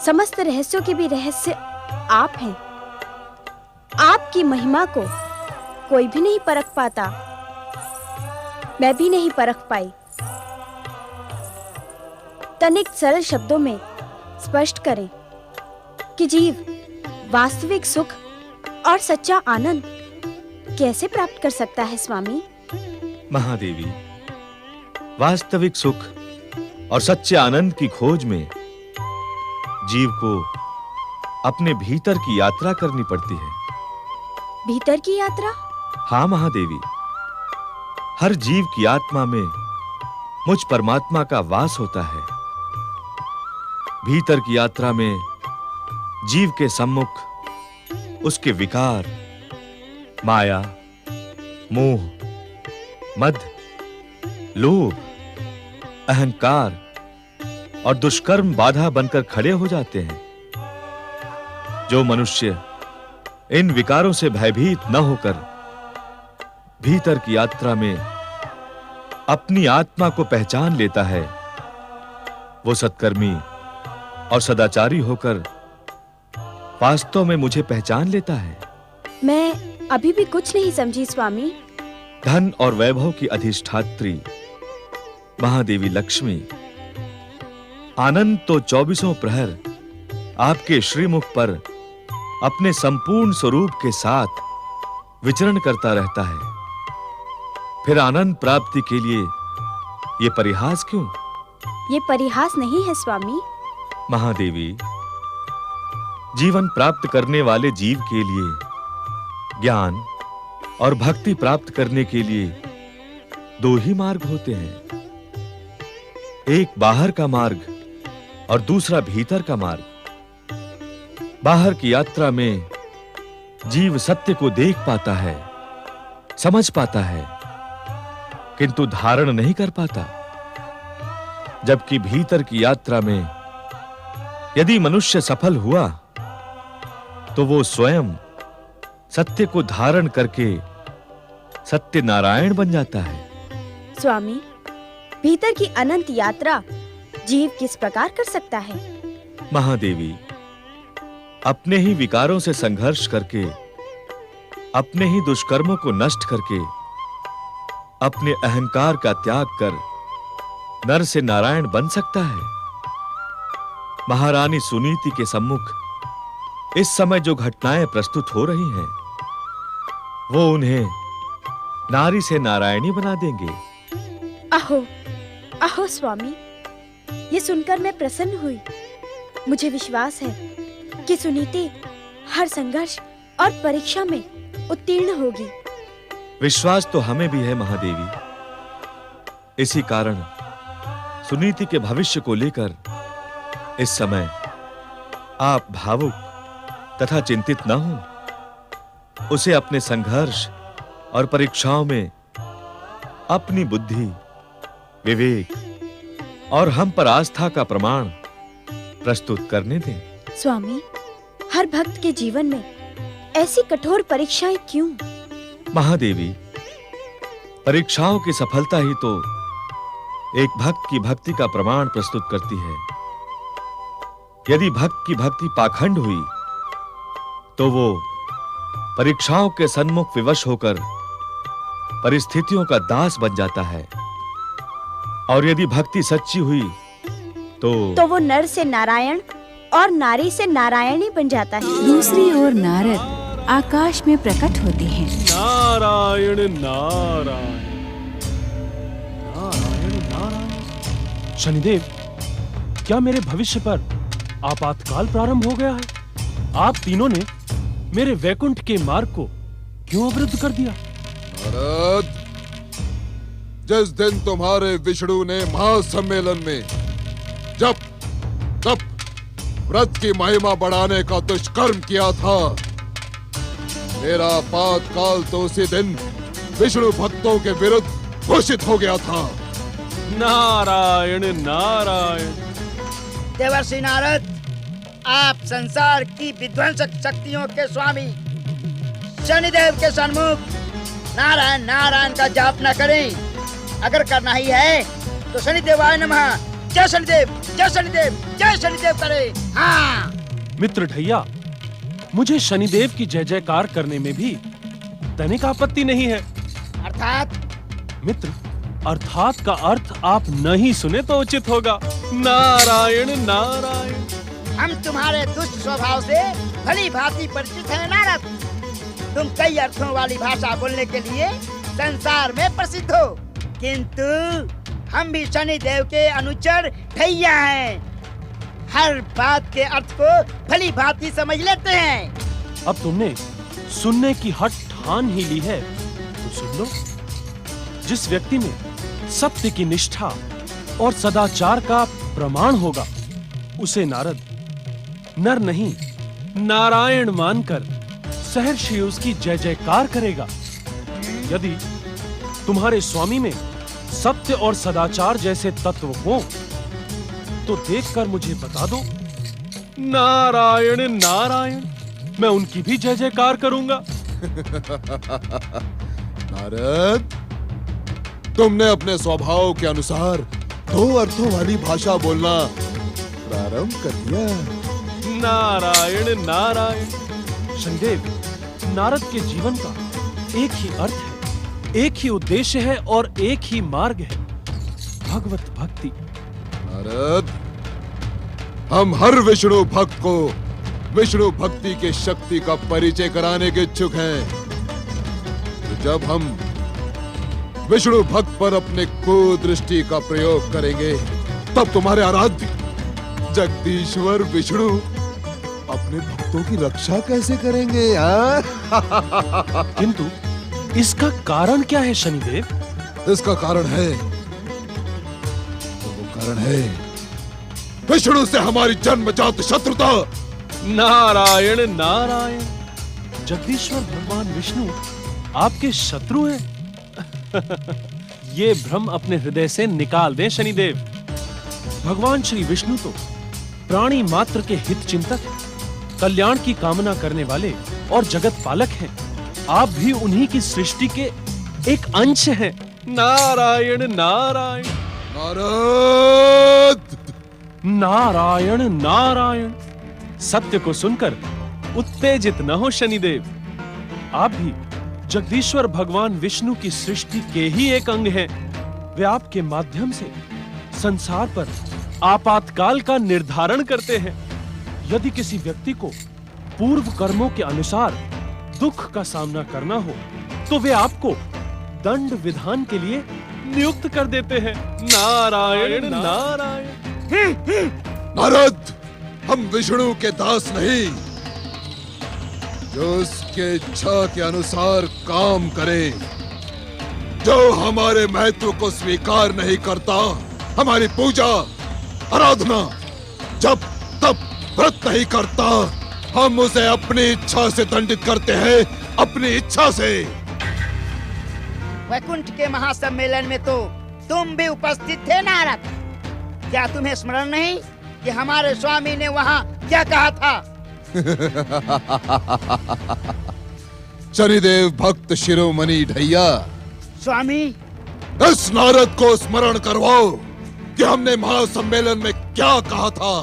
समस्त रहस्यों के भी रहस्य आप हैं। आपकी महिमा को कोई भी नहीं परख पाता, मैं भी नहीं परख पाई। तनिक सरल शब्दों में स्पष्ट करें कि जीव वास्तविक सुख और सच्चा आनंद कैसे प्राप्त कर सकता है स्वामी? महादेवी, वास्तविक सुख और सच्चे आनंद की खोज में जीव को अपने भीतर की यात्रा करनी पड़ती है। भीतर की यात्रा? हाँ महादेवी, हर जीव की आत्मा में मुझ परमात्मा का वास होता है। भीतर की यात्रा में जीव के सम्मुख उसके विकार, माया, मोह, मद, लोभ, अहंकार और दुष्कर्म बाधा बनकर खड़े हो जाते हैं। जो मनुष्य इन विकारों से भयभीत न होकर भीतर की यात्रा में अपनी आत्मा को पहचान लेता है, वो सत्कर्मी और सदाचारी होकर वास्तव में मुझे पहचान लेता है। मैं अभी भी कुछ नहीं समझी स्वामी। धन और वैभव की अधिष्ठात्री महादेवी लक्ष्मी आनंद तो 24 प्रहर आपके श्रीमुख पर अपने संपूर्ण स्वरूप के साथ विचरण करता रहता है। फिर आनंद प्राप्ति के लिए ये परिहास क्यों? ये परिहास नहीं है स्वामी। महादेवी, जीवन प्राप्त करने वाले जीव के लिए ज्ञान और भक्ति प्राप्त करने के लिए दो ही मार्ग होते हैं, एक बाहर का मार्ग और दूसरा भीतर का मार्ग। बाहर की यात्रा में जीव सत्य को देख पाता है, समझ पाता है, किंतु धारण नहीं कर पाता। जबकि भीतर की यात्रा में यदि मनुष्य सफल हुआ तो वो स्वयं सत्य को धारण करके सत्य नारायण बन जाता है। स्वामी, भीतर की अनंत यात्रा जीव किस प्रकार कर सकता है? महादेवी, अपने ही विकारों से संघर्ष करके, अपने ही दुष्कर्मों को नष्ट करके, अपने अहंकार का त्याग कर नर से नारायण बन सकता है। महारानी सुनीति के सम्मुख इस समय जो घटनाएं प्रस्तुत हो रही हैं, वो उन्हें नारी से नारायणी बना देंगे। अहो, अहो स्वामी, ये सुनकर मैं प्रसन्न हुई। मुझे विश्वास है कि सुनीति हर संघर्ष और परीक्षा में उत्तीर्ण होगी। विश्वास तो हमें भी है महादेवी। इसी कारण सुनीति के भविष्य को लेकर इस समय आप भावुक तथा चिंतित न हो। उसे अपने संघर्ष और परीक्षाओं में अपनी बुद्धि, विवेक और हम पर आस्था का प्रमाण प्रस्तुत करने दें। स्वामी, हर भक्त के जीवन में ऐसी कठोर परीक्षाएं क्यों? महादेवी, परीक्षाओं की सफलता ही तो एक भक्त की भक्ति का प्रमाण प्रस्तुत करती है। यदि भक्त की भक्ति पाखंड हुई तो वो परीक्षाओं के सन्मुख विवश होकर परिस्थितियों का दास बन जाता है, और यदि भक्ति सच्ची हुई तो वो नर से नारायण और नारी से नारायणी बन जाता है। दूसरी ओर नारद आकाश में प्रकट होते हैं। नारायण नारायण नारायण नारायण। शनिदेव, क्या मेरे भविष्य पर आपातकाल प्रारंभ हो गया है? आप तीनों ने मेरे वैकुंठ के मार्ग को क्यों अवरुद्ध कर दिया? नारद, जिस दिन तुम्हारे विष्णु ने महासम्मेलन में जब व्रत की महिमा बढ़ाने का दुष्कर्म किया था, मेरा आपातकाल तो उसी दिन विष्णु भक्तों के विरुद्ध घोषित हो गया था। नारायण नारायण। देवर्षि नारद, आप संसार की विध्वंसक शक्तियों के स्वामी शनिदेव के सन्मुख नारायण नारायण का जाप न करें। अगर करना ही है तो शनिदेवाय नमः, जय शनिदेव, जय शनिदेव, जय शनिदेव करें। हाँ मित्र ढैया, मुझे शनिदेव की जय जयकार करने में भी तनिक आपत्ति नहीं है। अर्थात? मित्र, अर्थात का अर्थ आप नहीं सुने तो उचित होगा। नारायण नारायण। हम तुम्हारे दुष्ट स्वभाव से भली भांति परिचित हैं नारद। तुम कई अर्थों वाली भाषा बोलने के लिए संसार में प्रसिद्ध हो, किंतु हम भी शनिदेव के अनुचर ढैया हैं। हर बात के अर्थ को भली भांति समझ लेते हैं। अब तुमने सुनने की हट ठान ही ली है तो सुन लो। जिस व्यक्ति में सत्य की निष्ठा और सदाचार का प्रमाण होगा उसे नारद नर नहीं नारायण मानकर सहर्षि उसकी जय जयकार करेगा। यदि तुम्हारे स्वामी में सत्य और सदाचार जैसे तत्व हो तो देखकर मुझे बता दो। नारायण नारायण, मैं उनकी भी जय जयकार करूंगा। नारद, तुमने अपने स्वभाव के अनुसार दो अर्थों वाली भाषा बोलना प्रारंभ कर दिया। नारायण नारायण। शनिदेव, नारद के जीवन का एक ही अर्थ है, एक ही उद्देश्य है और एक ही मार्ग है, भगवत भक्ति। नारद, हम हर विष्णु भक्त को विष्णु भक्ति के शक्ति का परिचय कराने के इच्छुक हैं। तो जब हम विष्णु भक्त पर अपने कुदृष्टि का प्रयोग करेंगे तब तुम्हारे आराध्य जगदीश्वर विष्णु अपने भक्तों की रक्षा कैसे करेंगे? किंतु इसका कारण क्या है शनिदेव? इसका कारण है, वो कारण है विष्णु से हमारी जन्मजात शत्रुता। नारायण नारायण। जगदीश्वर भगवान विष्णु आपके शत्रु हैं? ये भ्रम अपने हृदय से निकाल दें शनिदेव। भगवान श्री विष्णु तो प्राणी मात्र के हित चिंतक, कल्याण की कामना करने वाले और जगत पालक हैं। आप भी उन्हीं की सृष्टि के एक अंश हैं। नारायण नारायण। नारद, नारायण नारायण। सत्य को सुनकर उत्तेजित न हो शनिदेव। आप भी जगदीश्वर भगवान विष्णु की सृष्टि के ही एक अंग हैं। वे आपके माध्यम से संसार पर आपातकाल का निर्धारण करते हैं। यदि किसी व्यक्ति को पूर्व कर्मों के अनुसार दुख का सामना करना हो तो वे आपको दंड विधान के लिए नियुक्त कर देते हैं। नारायण नारायण। नारद, हम विष्णु के दास नहीं, जो उसके इच्छा के अनुसार काम करे। जो हमारे महत्व को स्वीकार नहीं करता, हमारी पूजा आराधना जब तब व्रत नहीं करता, हम उसे अपनी इच्छा से दंडित करते हैं, अपनी इच्छा से। वैकुंठ के महासम्मेलन में तो तुम भी उपस्थित थे नारद। क्या तुम्हें स्मरण नहीं कि हमारे स्वामी ने वहाँ क्या कहा था? शनिदेव भक्त शिरोमणि ढैया, स्वामी, इस नारद को स्मरण करवाओ कि हमने महासम्मेलन में क्या कहा था।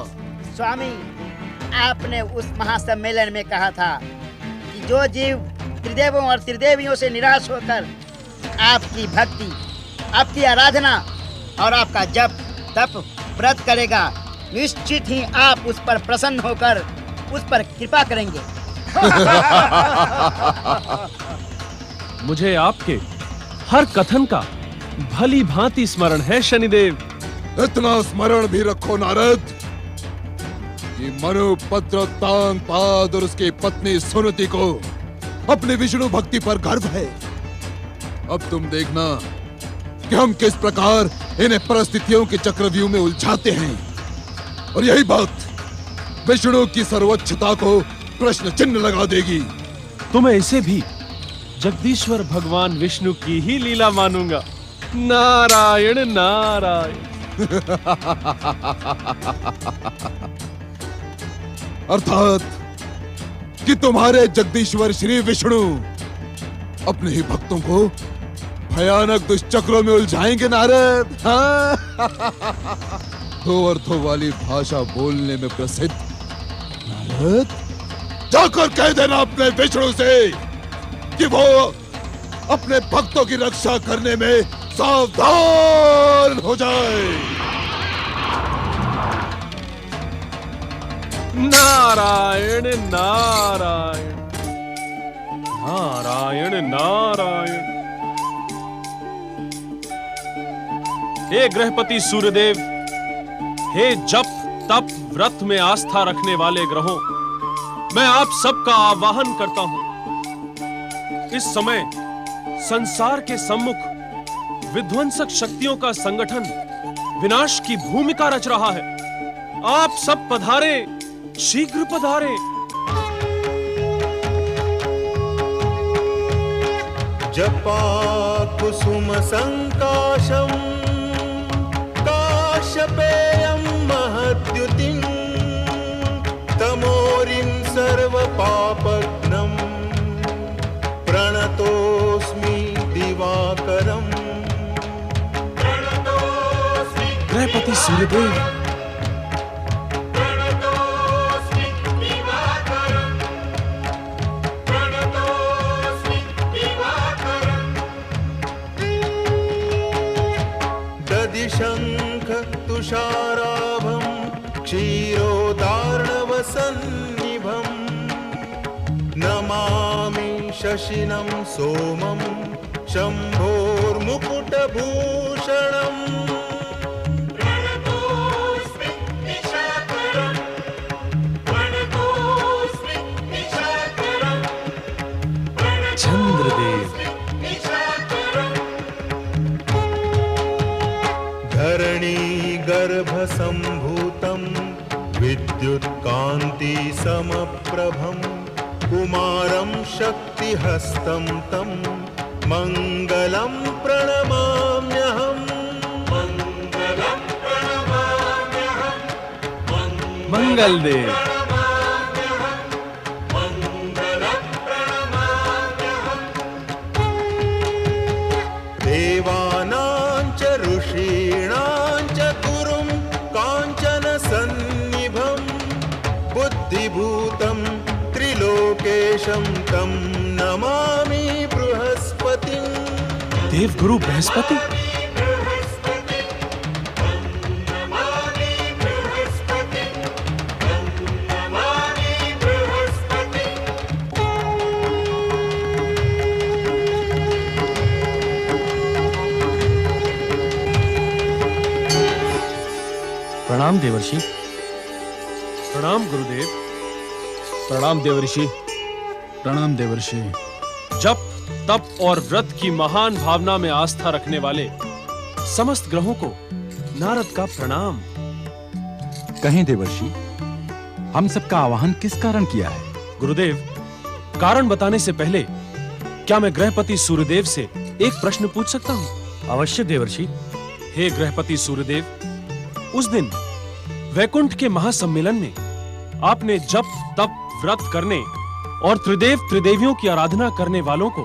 स्वामी, आपने उस महासम्मेलन में कहा था कि जो जीव त्रिदेवों और त्रिदेवियों से निराश होकर आपकी भक्ति, आपकी आराधना और आपका जप तप व्रत करेगा, निश्चित ही आप उस पर प्रसन्न होकर उस पर कृपा करेंगे। मुझे आपके हर कथन का भली भांति स्मरण है शनिदेव। इतना स्मरण भी रखो नारद कि मनु पत्रतांग पाद और उसकी पत्नी सुनति को अपनी विष्णु भक्ति पर गर्व है। अब तुम देखना कि हम किस प्रकार इन्हें परिस्थितियों के चक्रव्यूह में उलझाते हैं, और यही बात विष्णु की सर्वोच्चता को प्रश्न चिन्ह लगा देगी। तो मैं इसे भी जगदीश्वर भगवान विष्णु की ही लीला मानूंगा। नारायण नारायण। अर्थात कि तुम्हारे जगदीश्वर श्री विष्णु अपने ही भक्तों को भयानक दुष्चक्रों में उलझाएंगे नारद। दो अर्थों वाली भाषा बोलने में प्रसिद्ध नारद, जाकर कह देना अपने विष्णु से कि वो अपने भक्तों की रक्षा करने में सावधान हो जाए। नारायण नारायण। नारायण नारायण। हे गृहपति सूर्यदेव, हे जप तप व्रत में आस्था रखने वाले ग्रहों, मैं आप सबका आवाहन करता हूं। इस समय संसार के सम्मुख विध्वंसक शक्तियों का संगठन विनाश की भूमिका रच रहा है। आप सब पधारे, शीघ्र पधारे। जपा कुसुम संकाशम काश्यपेयं महद्युतिं तमोरिं सर्वपापघ्नं प्रणतोस्मि दिवाकरम्। गृहपति सूर्यदेव, शंख तुषाराभं क्षीरोदार्णवसन्निभं नमामि शशिनं सोमं शम्भोर्मुकुटभूषणम्। चंद्रदेव, धरणी गर्भसम्भूतं विद्युत्कान्ति समप्रभं कुमारं शक्तिहस्तं तं मङ्गलं प्रणमाम्यहम्। मंगल देव, देवानां च ऋषीणां च गुरुं काञ्चन सन्निभं बुद्धिभूतं त्रिलोकेशं तं नमामि बृहस्पतिं। देवगुरु बृहस्पति, प्रणाम देवर्षि। प्रणाम गुरुदेव। प्रणाम देवर्षि। प्रणाम देवर्षि। जप तप और व्रत की महान भावना में आस्था रखने वाले समस्त ग्रहों को नारद का प्रणाम। कहें देवर्षि, हम सबका आवाहन किस कारण किया है? गुरुदेव, कारण बताने से पहले क्या मैं गृहपति सूर्यदेव से एक प्रश्न पूछ सकता हूँ? अवश्य देवर्षि। हे गृहपति सूर्यदेव, उस दिन वैकुंठ के महासम्मेलन में आपने जप तप व्रत करने और त्रिदेव त्रिदेवियों की आराधना करने वालों को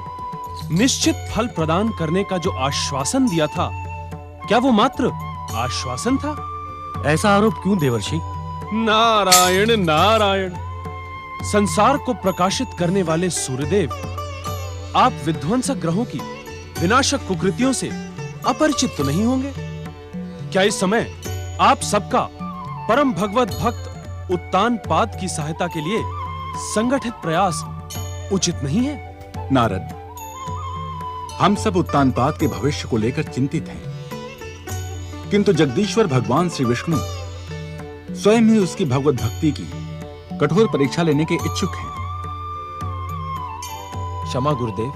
निश्चित फल प्रदान करने का जो आश्वासन दिया था, क्या वो मात्र आश्वासन था? ऐसा आरोप क्यों देवर्षि? नारायण नारायण। संसार को प्रकाशित करने वाले सूर्यदेव, आप विध्वंसक ग्रहों की विनाशक कुकृतियों से अपरिचित तो नहीं होंगे? क्या इस समय आप सबका परम भगवत भक्त उत्तानपाद की सहायता के लिए संगठित प्रयास उचित नहीं है? नारद, हम सब उत्तानपाद के भविष्य को लेकर चिंतित हैं, किंतु जगदीश्वर भगवान श्री विष्णु स्वयं ही उसकी भगवत भक्ति की कठोर परीक्षा लेने के इच्छुक हैं। क्षमा गुरुदेव,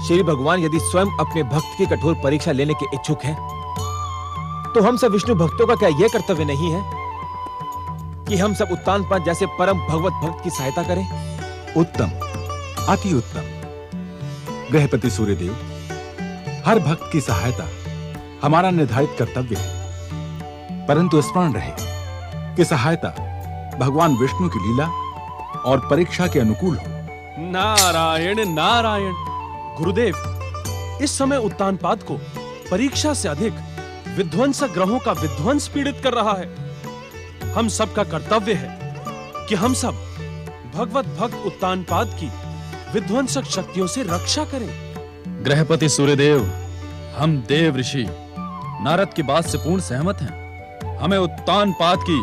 श्री भगवान यदि स्वयं अपने भक्त की कठोर परीक्षा लेने के इच्छुक हैं, तो हम सब विष्णु भक्तों का क्या यह कर्तव्य नहीं है कि हम सब उत्तानपाद जैसे परम भगवत भक्त की सहायता करें? उत्तम, अति उत्तम। गृहपति सूर्यदेव, हर भक्त की सहायता हमारा निर्धारित कर्तव्य है, परंतु स्मरण रहे कि सहायता भगवान विष्णु की लीला और परीक्षा के अनुकूल हो। नारायण नारायण। गुरुदेव, इस समय उत्तानपाद को परीक्षा से अधिक विध्वंसक ग्रहों का विध्वंस पीड़ित कर रहा है। हम सबका कर्तव्य है कि हम सब भगवत भक्त उत्तानपाद की विध्वंसक शक्तियों से रक्षा करें। गृहपति सूर्यदेव, हम देव ऋषि नारद की बात से पूर्ण सहमत हैं। हमें उत्तानपाद की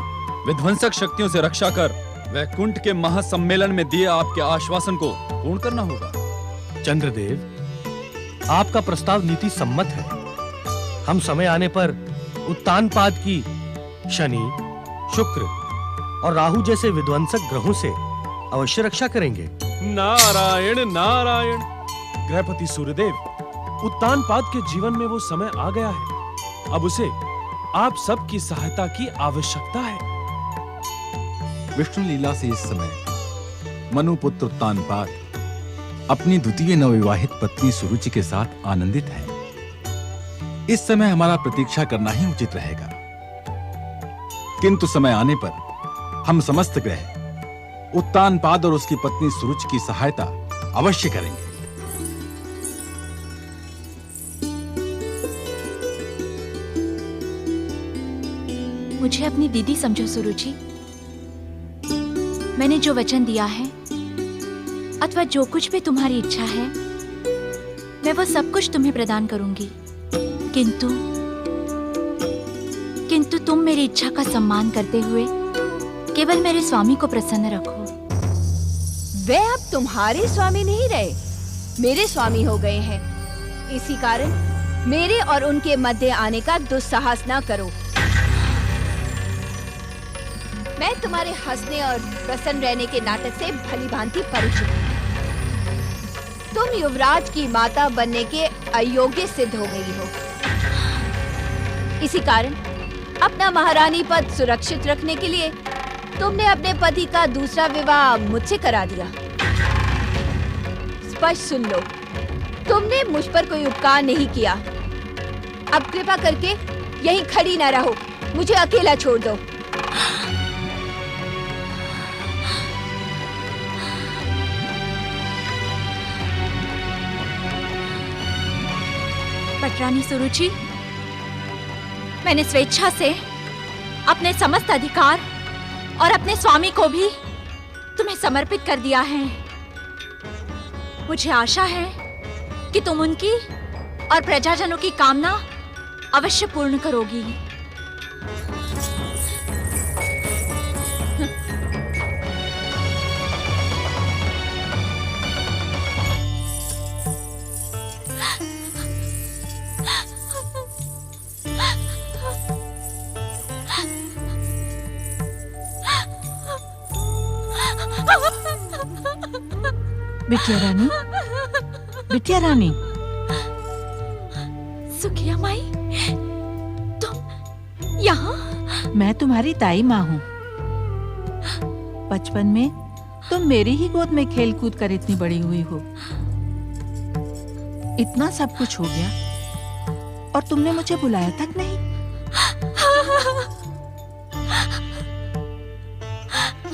विध्वंसक शक्तियों से रक्षा कर वैकुंठ के महासम्मेलन में दिए आपके आश्वासन को पूर्ण करना होगा। चंद्रदेव, आपका प्रस्ताव नीति सम्मत है। हम समय आने पर उत्तानपाद की शनि, शुक्र और राहु जैसे विध्वंसक ग्रहों से अवश्य रक्षा करेंगे। नारायण नारायण। गृहपति सूर्यदेव, उत्तानपाद के जीवन में वो समय आ गया है। अब उसे आप सबकी सहायता की आवश्यकता है। विष्णु लीला से इस समय मनुपुत्र उत्तानपाद अपनी द्वितीय नवविवाहित पत्नी सुरुचि के साथ आनंदित है। इस समय हमारा प्रतीक्षा करना ही उचित रहेगा, किंतु समय आने पर हम समस्त ग्रह उत्तानपाद और उसकी पत्नी सुरुचि की सहायता अवश्य करेंगे। मुझे अपनी दीदी समझो सुरुचि। मैंने जो वचन दिया है अथवा जो कुछ भी तुम्हारी इच्छा है, मैं वो सब कुछ तुम्हें प्रदान करूंगी। किंतु तुम मेरी इच्छा का सम्मान करते हुए केवल मेरे स्वामी को प्रसन्न रखो। वे अब तुम्हारे स्वामी नहीं रहे, मेरे स्वामी हो गए हैं। इसी कारण मेरे और उनके मध्य आने का दुस्साहस न करो। मैं तुम्हारे हंसने और प्रसन्न रहने के नाटक से भलीभांति परिचित हूँ। तुम युवराज की माता बनने के अयोग्य सिद्ध हो गई हो। इसी कारण अपना महारानी पद सुरक्षित रखने के लिए तुमने अपने पति का दूसरा विवाह मुझसे करा दिया। स्पष्ट सुन लो, तुमने मुझ पर कोई उपकार नहीं किया। अब कृपा करके यहीं खड़ी न रहो, मुझे अकेला छोड़ दो। पटरानी सुरुचि, मैंने स्वेच्छा से अपने समस्त अधिकार और अपने स्वामी को भी तुम्हें समर्पित कर दिया है। मुझे आशा है कि तुम उनकी और प्रजाजनों की कामना अवश्य पूर्ण करोगी। बिटिया रानी, बिटिया रानी। सुखिया माई, तुम यहाँ? मैं तुम्हारी ताई माँ हूँ। बचपन में तुम मेरी ही गोद में खेल कूद कर इतनी बड़ी हुई हो। इतना सब कुछ हो गया और तुमने मुझे बुलाया तक नहीं।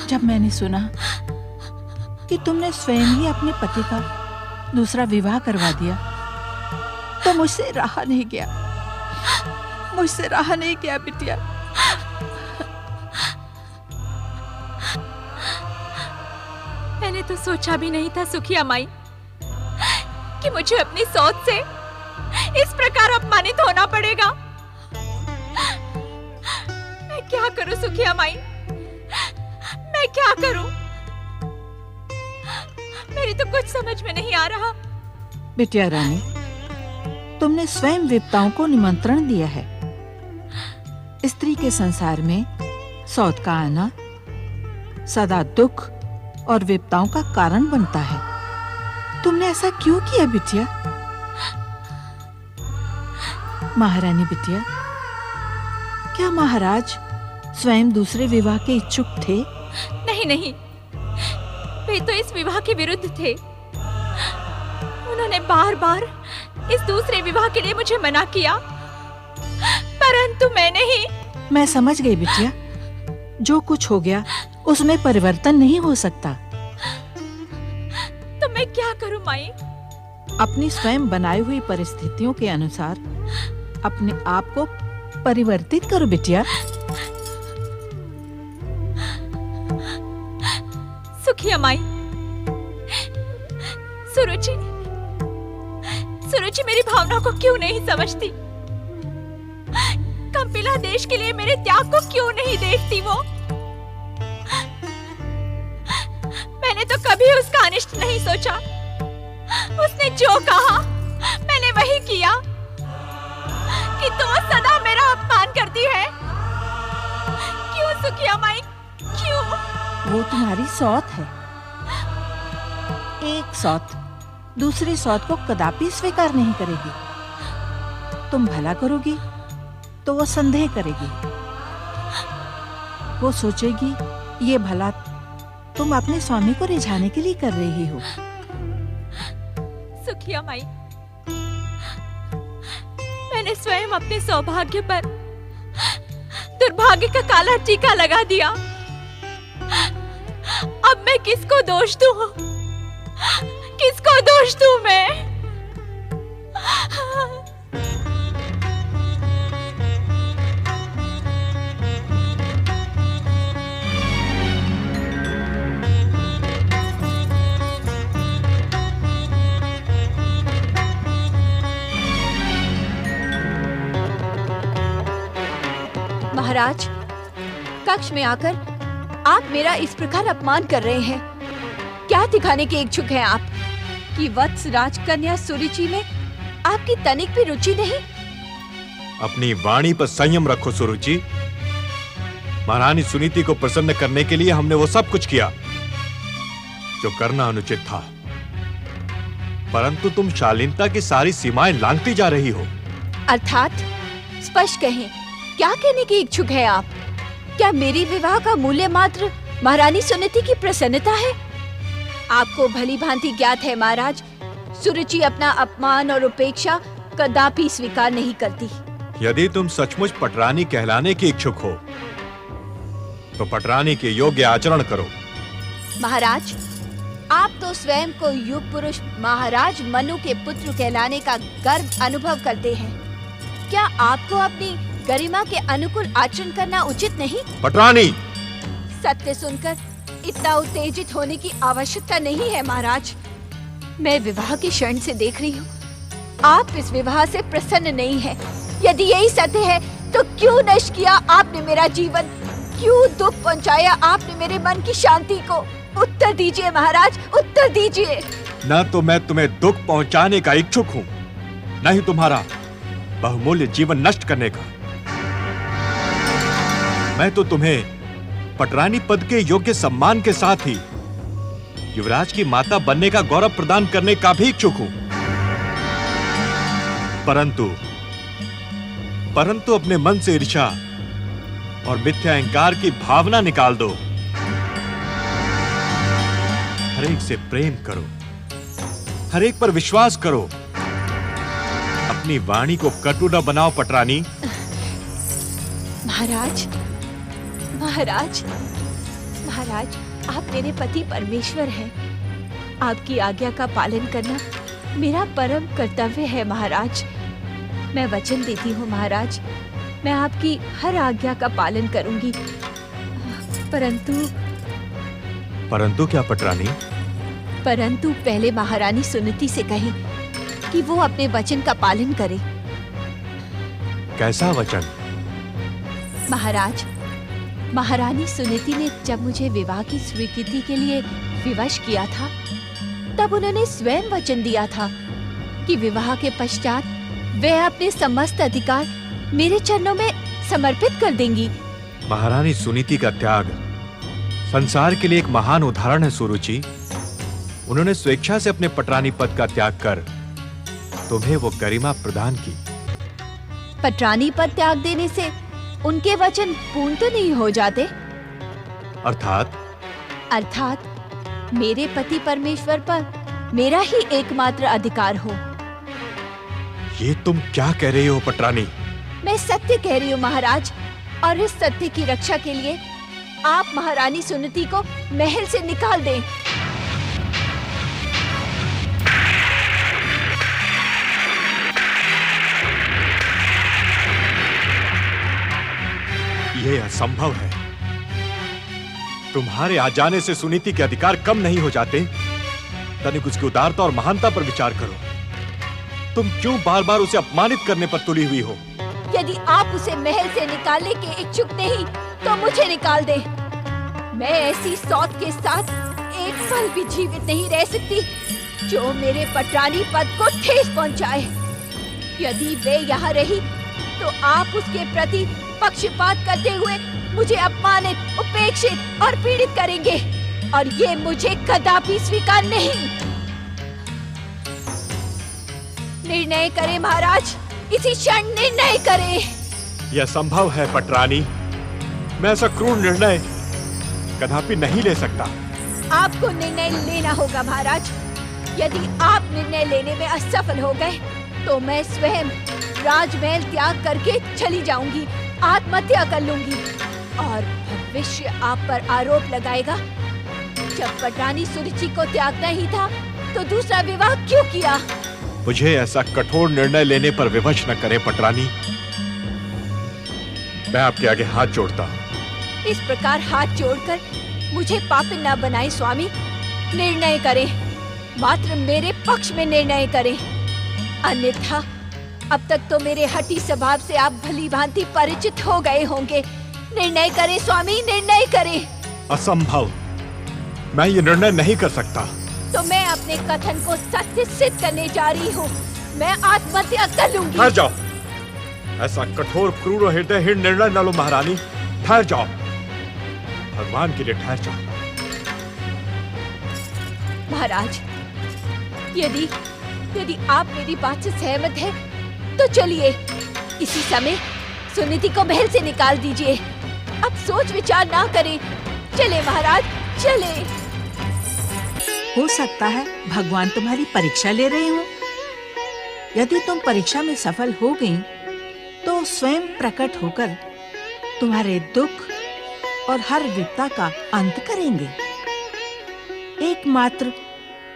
जब मैंने सुना कि तुमने स्वयं ही अपने पति का दूसरा विवाह करवा दिया तो मुझसे रहा नहीं गया, मुझसे रहा नहीं गया बिटिया। मैंने तो सोचा भी नहीं था सुखिया माई कि मुझे अपनी सोच से इस प्रकार अपमानित होना पड़ेगा। मैं क्या करूं सुखिया माई, मैं क्या करूं? मेरी तो कुछ समझ में नहीं आ रहा। बिटिया रानी, तुमने स्वयं विपताओं को निमंत्रण दिया है। स्त्री के संसार में सौत का आना सदा दुख और विपताओं का कारण बनता है। तुमने ऐसा क्यों किया बिटिया? महारानी बिटिया, क्या महाराज स्वयं दूसरे विवाह के इच्छुक थे? नहीं नहीं, वे तो इस विवाह के विरुद्ध थे। उन्होंने बार बार इस दूसरे विवाह के लिए मुझे मना किया, परंतु मैंने ही। मैं समझ गई बिटिया, जो कुछ हो गया उसमें परिवर्तन नहीं हो सकता। तो मैं क्या करूं माई? अपनी स्वयं बनाई हुई परिस्थितियों के अनुसार अपने आप को परिवर्तित करो बिटिया। सुखिया माई, सुरुचि मेरी भावना को क्यों नहीं समझती? कंपिला देश के लिए मेरे त्याग को क्यों नहीं देखती वो? मैंने तो कभी उसका अनिष्ट नहीं सोचा। उसने जो कहा मैंने वही किया, किंतु वो सदा मेरा अपमान करती है। क्यों सुखिया माई, क्यों? वो तुम्हारी सौत है। एक सौत दूसरी सौत को कदापि स्वीकार नहीं करेगी। तुम भला करोगी तो वो संदेह करेगी। वो सोचेगी ये भला तुम अपने स्वामी को रिझाने के लिए कर रही हो। सुखिया माई, मैंने स्वयं अपने सौभाग्य पर दुर्भाग्य का काला टीका लगा दिया। अब मैं किसको दोष दूं? किसको दोष दूं मैं? महाराज, कक्ष में आकर आप मेरा इस प्रकार अपमान कर रहे हैं। क्या दिखाने के इच्छुक हैं आप कि वत्स राजकन्या सुरुचि में आपकी तनिक भी रुचि नहीं? अपनी वाणी पर संयम रखो सुरुचि। महारानी सुनीति को प्रसन्न करने के लिए हमने वो सब कुछ किया जो करना अनुचित था, परंतु तुम शालीनता की सारी सीमाएं लांघती जा रही हो। अर्थात स्पष्ट कहें, क्या कहने के इच्छुक हैं आप? क्या मेरी विवाह का मूल्य मात्र महारानी सुनीति की प्रसन्नता है? आपको भली भांति ज्ञात है महाराज, सुरुचि अपना अपमान और उपेक्षा कदापि स्वीकार नहीं करती। यदि तुम सचमुच पटरानी कहलाने की इच्छुक हो तो पटरानी के योग्य आचरण करो। महाराज, आप तो स्वयं को युग पुरुष महाराज मनु के पुत्र कहलाने का गर्व अनुभव करते हैं। क्या आपको अपनी गरिमा के अनुकूल आचरण करना उचित नहीं? पटरानी, सत्य सुनकर इतना उत्तेजित होने की आवश्यकता नहीं है महाराज। मैं विवाह की क्षण से देख रही हूँ, आप इस विवाह से प्रसन्न नहीं हैं। यदि यही सत्य है तो क्यों नष्ट किया आपने मेरा जीवन? क्यों दुख पहुँचाया आपने मेरे मन की शांति को? उत्तर दीजिए महाराज, उत्तर दीजिए। न तो मैं तुम्हें दुख पहुंचाने का इच्छुक हूं, न ही तुम्हारा बहुमूल्य जीवन नष्ट करने का। मैं तो तुम्हें पटरानी पद के योग्य सम्मान के साथ ही युवराज की माता बनने का गौरव प्रदान करने का भी इच्छुक हूं। परंतु अपने मन से ईर्ष्या और मिथ्या अहंकार की भावना निकाल दो। हर एक से प्रेम करो, हर एक पर विश्वास करो। अपनी वाणी को कटु न बनाओ पटरानी। महाराज, महाराज, महाराज, आप मेरे पति परमेश्वर हैं। आपकी आज्ञा का पालन करना मेरा परम कर्तव्य है महाराज। मैं वचन देती हूँ महाराज, मैं आपकी हर आज्ञा का पालन करूंगी। परंतु क्या पटरानी? परंतु पहले महारानी सुनीति से कहें कि वो अपने वचन का पालन करे। कैसा वचन? महाराज, महारानी सुनीति ने जब मुझे विवाह की स्वीकृति के लिए विवश किया था, तब उन्होंने स्वयं वचन दिया था कि विवाह के पश्चात वे अपने समस्त अधिकार मेरे चरणों में समर्पित कर देंगी। महारानी सुनीति का त्याग संसार के लिए एक महान उदाहरण है सुरुचि। उन्होंने स्वेच्छा से अपने पटरानी पद का त्याग कर तुम्हें वो गरिमा प्रदान की। पटरानी पद त्याग देने से उनके वचन पूर्ण तो नहीं हो जाते? अर्थात मेरे पति परमेश्वर पर मेरा ही एकमात्र अधिकार हो। ये तुम क्या कह रही हो पटरानी? मैं सत्य कह रही हूँ महाराज, और इस सत्य की रक्षा के लिए आप महारानी सुनीति को महल से निकाल दें। यह असंभव है। तुम्हारे आ जाने से सुनीति के अधिकार कम नहीं हो जाते। तनिक उसकी उदारता और महानता पर विचार करो। तुम क्यों बार बार उसे अपमानित करने पर तुली हुई हो? यदि आप उसे महल से निकालने के इच्छुक नहीं तो मुझे निकाल दे। मैं ऐसी सौत के साथ एक पल भी जीवित नहीं रह सकती जो मेरे पटरानी पद को ठेस पहुंचाए। यदि वे यहाँ रही तो आप उसके प्रति पक्षपात करते हुए मुझे अपमानित, उपेक्षित और पीड़ित करेंगे, और ये मुझे कदापि स्वीकार नहीं। निर्णय करें महाराज, इसी क्षण निर्णय करें। यह संभव है पटरानी, मैं ऐसा क्रूर निर्णय कदापि नहीं ले सकता। आपको निर्णय लेना होगा महाराज। यदि आप निर्णय लेने में असफल हो गए तो मैं स्वयं राजमहल त्याग करके चली जाऊंगी, आत्महत्या कर लूंगी, और भविष्य आप पर आरोप लगाएगा, जब पटरानी सुरुचि को त्यागना ही था तो दूसरा विवाह क्यों किया? मुझे ऐसा कठोर निर्णय लेने पर विवश न करें पटरानी। मैं आपके आगे हाथ जोड़ता हूँ। इस प्रकार हाथ जोड़कर मुझे पापी न बनाए स्वामी। निर्णय करें, मात्र मेरे पक्ष में निर्णय करें, अन्यथा अब तक तो मेरे हठी स्वभाव से आप भली भांति परिचित हो गए होंगे। निर्णय करें स्वामी, निर्णय करें। असंभव, मैं ये निर्णय नहीं कर सकता। तो मैं अपने कथन को सत्य सिद्ध करने जा रही हूँ। मैं आत्महत्या कर लूंगी। ठहर जाओ, ऐसा कठोर, क्रूर और हृदयहीन निर्णय न लो महारानी। ठहर जाओ, भगवान के लिए ठहर जाओ। महाराज, यदि आप मेरी बात से सहमत हैं, तो चलिए इसी समय सुनीति को महल से निकाल दीजिए। अब सोच विचार ना करें, चले महाराज, चले। हो सकता है भगवान तुम्हारी परीक्षा ले रहे हो। यदि तुम परीक्षा में सफल हो गई तो स्वयं प्रकट होकर तुम्हारे दुख और हर विपदा का अंत करेंगे। एकमात्र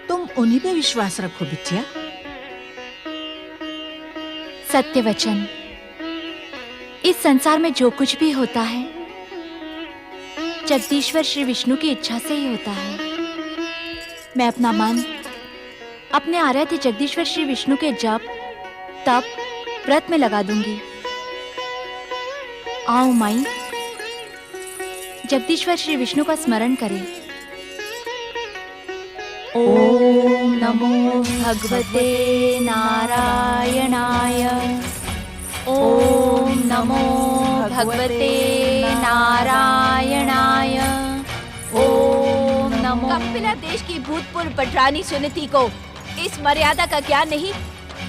तुम उन्हीं पे विश्वास रखो बिटिया। सत्य वचन, इस संसार में जो कुछ भी होता है जगदीश्वर श्री विष्णु की इच्छा से ही होता है। मैं अपना मन अपने आराध्य जगदीश्वर श्री विष्णु के जप, तप, व्रत में लगा दूंगी। आओ माई, जगदीश्वर श्री विष्णु का स्मरण करें। ओम नमो भगवते नारायणाय। ओम नमो भगवते नारायणाय। ओम नमो। कपिला देश की भूतपूर्व पटरानी सुनीति को इस मर्यादा का ज्ञान नहीं।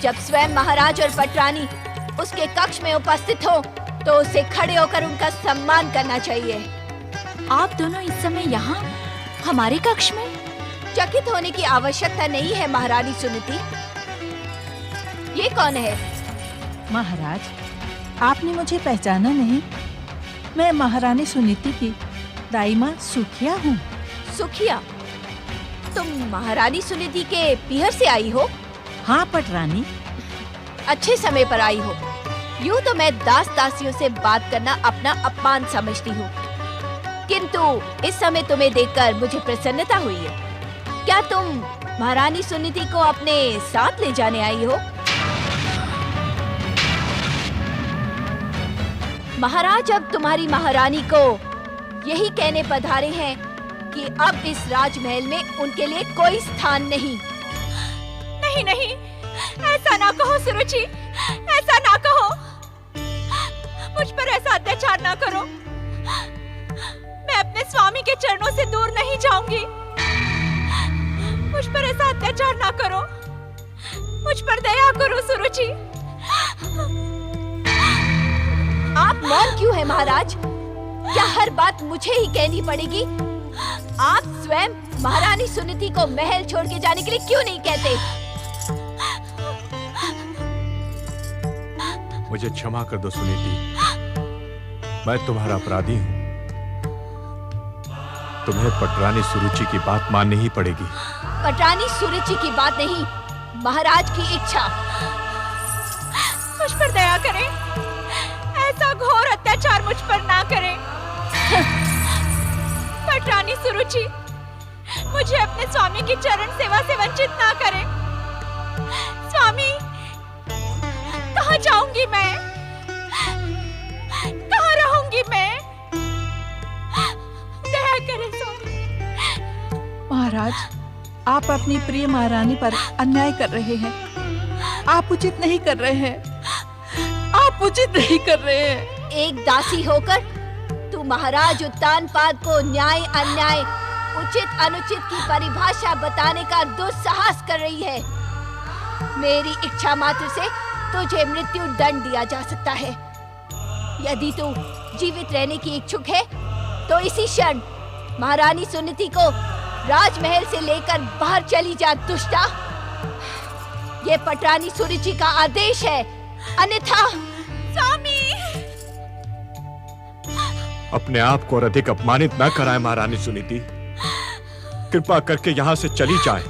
जब स्वयं महाराज और पटरानी उसके कक्ष में उपस्थित हो तो उसे खड़े होकर उनका सम्मान करना चाहिए। आप दोनों इस समय यहाँ हमारे कक्ष में? चकित होने की आवश्यकता नहीं है महारानी सुनीति। ये कौन है? महाराज, आपने मुझे पहचाना नहीं? मैं महारानी सुनीति की दाई माँ सुखिया हूँ। सुखिया? तुम महारानी सुनीति के पीहर से आई हो? हाँ पटरानी। अच्छे समय पर आई हो। यूँ तो मैं दास दासियों से बात करना अपना अपमान समझती हूँ, किंतु इस समय तुम्हें देखकर मुझे प्रसन्नता हुई है। क्या तुम महारानी सुनीति को अपने साथ ले जाने आई हो? महाराज अब तुम्हारी महारानी को यही कहने पधारे हैं कि अब इस राजमहल में उनके लिए कोई स्थान नहीं। नहीं नहीं, ऐसा ना कहो सुरुचि, ऐसा ना कहो। मुझ पर ऐसा अत्याचार ना करो। मैं अपने स्वामी के चरणों से दूर नहीं जाऊंगी। मुझ पर ऐसा अत्याचार ना करो। मुझ पर दया करो सुरुचि। आप मौन क्यों हैं महाराज? क्या हर बात मुझे ही कहनी पड़ेगी? आप स्वयं महारानी सुनीति को महल छोड़ के जाने के लिए क्यों नहीं कहते? मुझे क्षमा कर दो सुनीति, मैं तुम्हारा अपराधी हूँ। तुम्हें पटरानी सुरुचि की बात माननी ही पड़ेगी। पटरानी सुरुचि की बात नहीं, महाराज की इच्छा। मुझ पर दया करें, ऐसा घोर अत्याचार मुझ पर ना करें। पटरानी सुरुचि, मुझे अपने स्वामी की चरण सेवा से वंचित ना करें। स्वामी, कहाँ जाऊंगी मैं? कहाँ रहूंगी मैं? दया करें स्वामी। महाराज, आप अपनी प्रिय महारानी पर अन्याय कर रहे हैं। आप उचित नहीं कर रहे हैं। आप आप उचित नहीं कर रहे हैं। एक दासी होकर तू महाराज उत्तानपाद को न्याय अन्याय, उचित अनुचित की परिभाषा बताने का दुस्साहस कर रही है। मेरी इच्छा मात्र से तुझे मृत्यु दंड दिया जा सकता है। यदि तू जीवित रहने की इच्छुक है तो इसी क्षण महारानी सुनीति को राजमहल से लेकर बाहर चली जा दुष्टा। ये पटरानी सुरुचि का आदेश है, अन्यथा। स्वामी, अपने आप को और अधिक अपमानित न कराएं महारानी सुनीति। कृपा करके यहाँ से चली जाएं।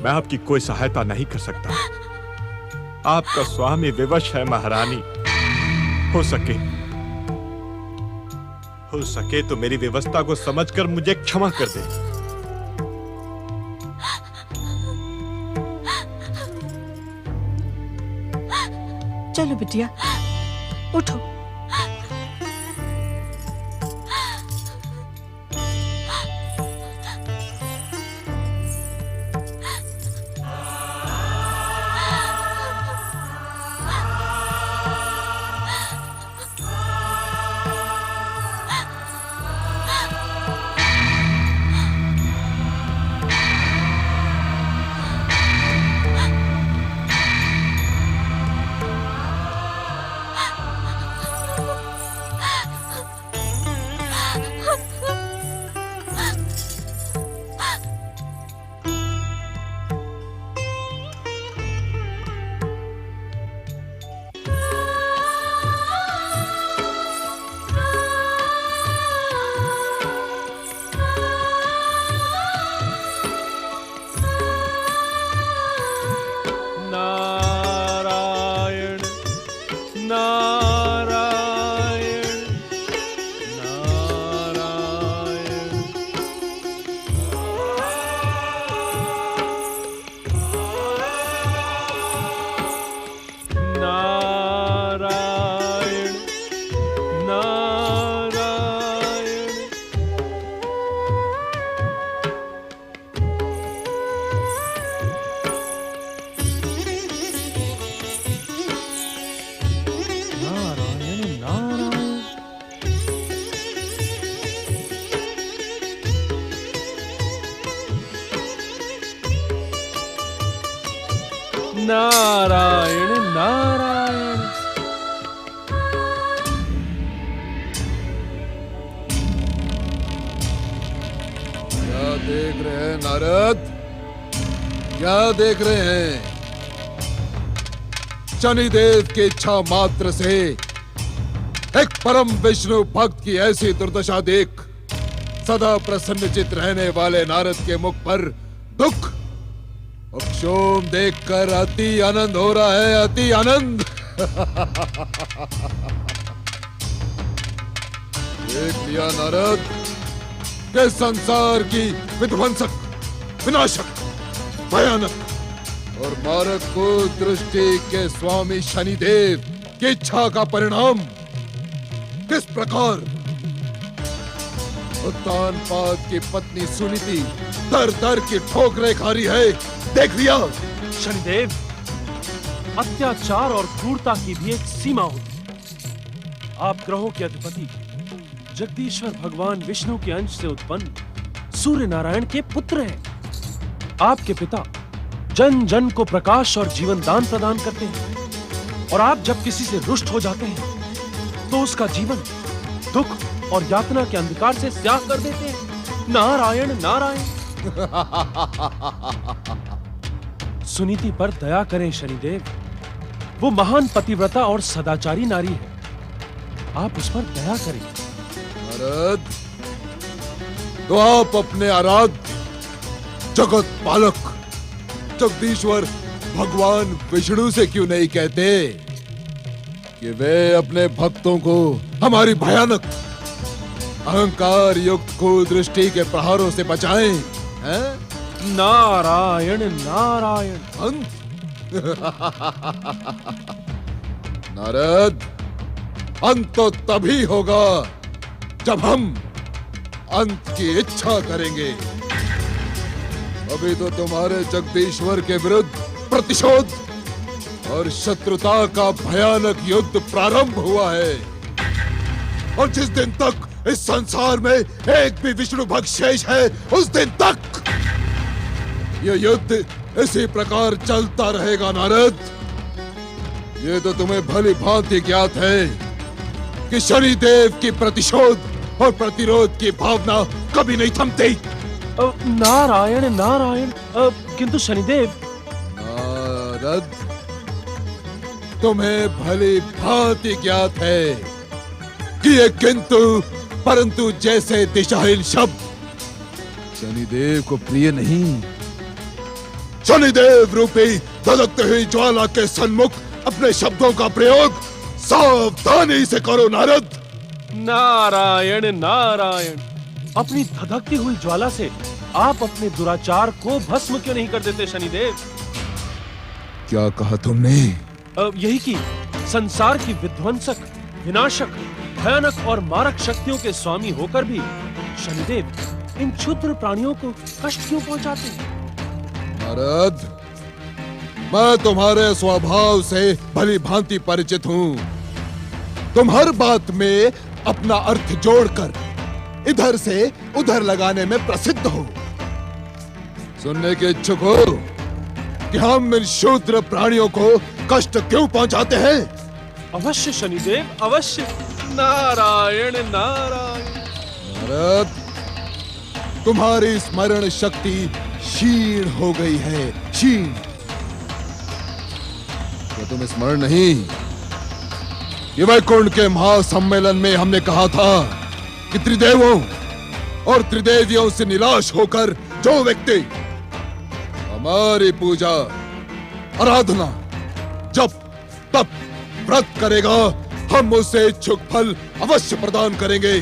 मैं आपकी कोई सहायता नहीं कर सकता। आपका स्वामी विवश है महारानी। हो सके तो मेरी व्यवस्था को समझकर मुझे क्षमा कर दे। चलो बिटिया, उठो। नारायण नारायण। क्या देख रहे हैं नारद? क्या देख रहे हैं? शनिदेव की इच्छा मात्र से एक परम विष्णु भक्त की ऐसी दुर्दशा देख सदा प्रसन्नचित रहने वाले नारद के मुख पर दुख उपशोम देखकर अति आनंद हो रहा है, अति आनंद। देख लिया नारद के संसार की विध्वंसक, विनाशक, भयानक और मारक को दृष्टि के स्वामी शनिदेव की इच्छा का परिणाम किस प्रकार उत्तानपाद की पत्नी सुनीति दर दर की ठोकरें खा रही है, देख लिया। शनिदेव, अत्याचार और क्रूरता की भी एक सीमा होती है। आप ग्रहों के अधिपति जगदीश्वर भगवान विष्णु के अंश से उत्पन्न सूर्य नारायण के पुत्र हैं। आपके पिता जन जन को प्रकाश और जीवन दान प्रदान करते हैं और आप जब किसी से रुष्ट हो जाते हैं तो उसका जीवन दुख और यातना के अंधकार से स्याह कर देते हैं। नारायण नारायण। सुनीति पर दया करें शनिदेव, वो महान पतिव्रता और सदाचारी नारी है, आप उस पर दया करें। नारद, तो आप अपने आराध्य जगत पालक जगदीश्वर भगवान विष्णु से क्यों नहीं कहते कि वे अपने भक्तों को हमारी भयानक अहंकार युक्त कुदृष्टि के प्रहारों से बचाएं, हैं? नारायण नारायण। नारद, अंत तो तभी होगा जब हम अंत की इच्छा करेंगे। अभी तो तुम्हारे जगदीश्वर के विरुद्ध प्रतिशोध और शत्रुता का भयानक युद्ध प्रारंभ हुआ है। और जिस दिन तक इस संसार में एक भी विष्णु भक्त शेष है, उस दिन तक यह युद्ध इसी प्रकार चलता रहेगा नारद। ये तो तुम्हें भली भांति ज्ञात है कि शनिदेव की प्रतिशोध और प्रतिरोध की भावना कभी नहीं थमती। नारायण नारायण, किंतु शनिदेव। नारद, तुम्हें भली भांति ज्ञात है कि ये किंतु परंतु जैसे दिशाहीन शब्द शनिदेव को प्रिय नहीं। शनिदेव रूपी धधकती हुई ज्वाला के सन्मुख अपने शब्दों का प्रयोग सावधानी से करो नारद। नारायण नारायण, अपनी धधकती हुई ज्वाला से आप अपने दुराचार को भस्म क्यों नहीं कर देते शनिदेव? क्या कहा तुमने? यही कि संसार की विध्वंसक, विनाशक, भयानक और मारक शक्तियों के स्वामी होकर भी शनिदेव इन क्षुद्र प्राणियों को कष्ट क्यों पहुंचाते हैं? नारद, मैं तुम्हारे स्वभाव से भली भांति परिचित हूँ। तुम हर बात में अपना अर्थ जोड़कर इधर से उधर लगाने में प्रसिद्ध हो। सुनने के इच्छुक हो कि हम इन शूद्र प्राणियों को कष्ट क्यों पहुंचाते हैं? अवश्य शनिदेव, अवश्य। नारायण नारायण। नारद, तुम्हारी स्मरण शक्ति क्षीण हो गई है, क्षीण। क्या तुम्हें स्मरण नहीं कि वैकुंठ के महासम्मेलन में हमने कहा था कि त्रिदेवों और त्रिदेवियों से निराश होकर जो व्यक्ति हमारी पूजा, आराधना, जप, तप, व्रत करेगा, हम उसे इच्छुक फल अवश्य प्रदान करेंगे।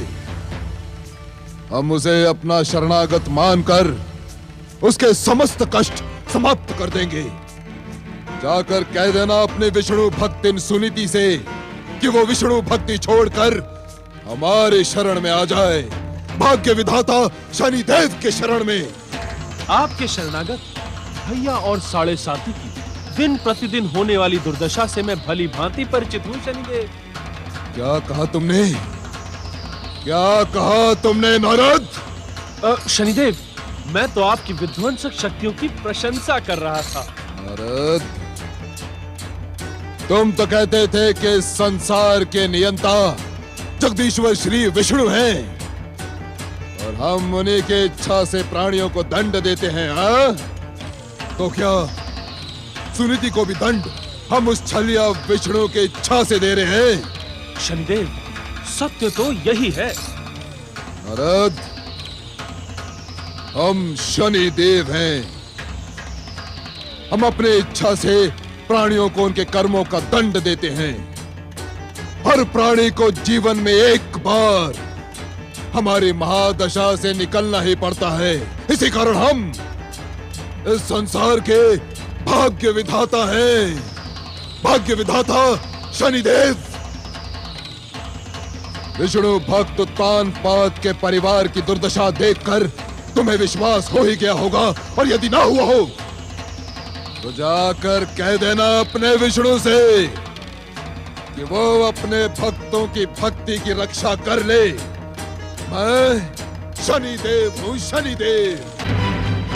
हम उसे अपना शरणागत मानकर उसके समस्त कष्ट समाप्त कर देंगे। जाकर कह देना अपने विष्णु भक्तिन सुनीति से कि वो विष्णु भक्ति छोड़कर हमारे शरण में आ जाए, भाग्य विधाता शनिदेव के शरण में। आपके शरणागत भैया और साढ़े साथी की दिन प्रतिदिन होने वाली दुर्दशा से मैं भली भांति परिचित हूँ शनिदेव। क्या कहा तुमने? क्या कहा तुमने नारद? शनिदेव, मैं तो आपकी विध्वंसक शक्तियों की प्रशंसा कर रहा था। नारद, तुम तो कहते थे कि संसार के नियंता जगदीश्वर श्री विष्णु हैं और हम उन्हीं के इच्छा से प्राणियों को दंड देते हैं। हाँ? तो क्या सुनीति को भी दंड हम उस छलिया विष्णु के इच्छा से दे रहे हैं? शनिदेव, सत्य तो यही है। नारद, हम शनिदेव हैं। हम अपने इच्छा से प्राणियों को उनके कर्मों का दंड देते हैं। हर प्राणी को जीवन में एक बार हमारी महादशा से निकलना ही पड़ता है। इसी कारण हम इस संसार के भाग्य विधाता हैं। भाग्य विधाता शनिदेव। विष्णु भक्त उत्तानपाद के परिवार की दुर्दशा देखकर तुम्हें विश्वास हो ही गया होगा, और यदि ना हुआ हो तो जाकर कह देना अपने विष्णु से कि वो अपने भक्तों की भक्ति की रक्षा कर ले। मैं शनिदेव हूँ, शनिदेव।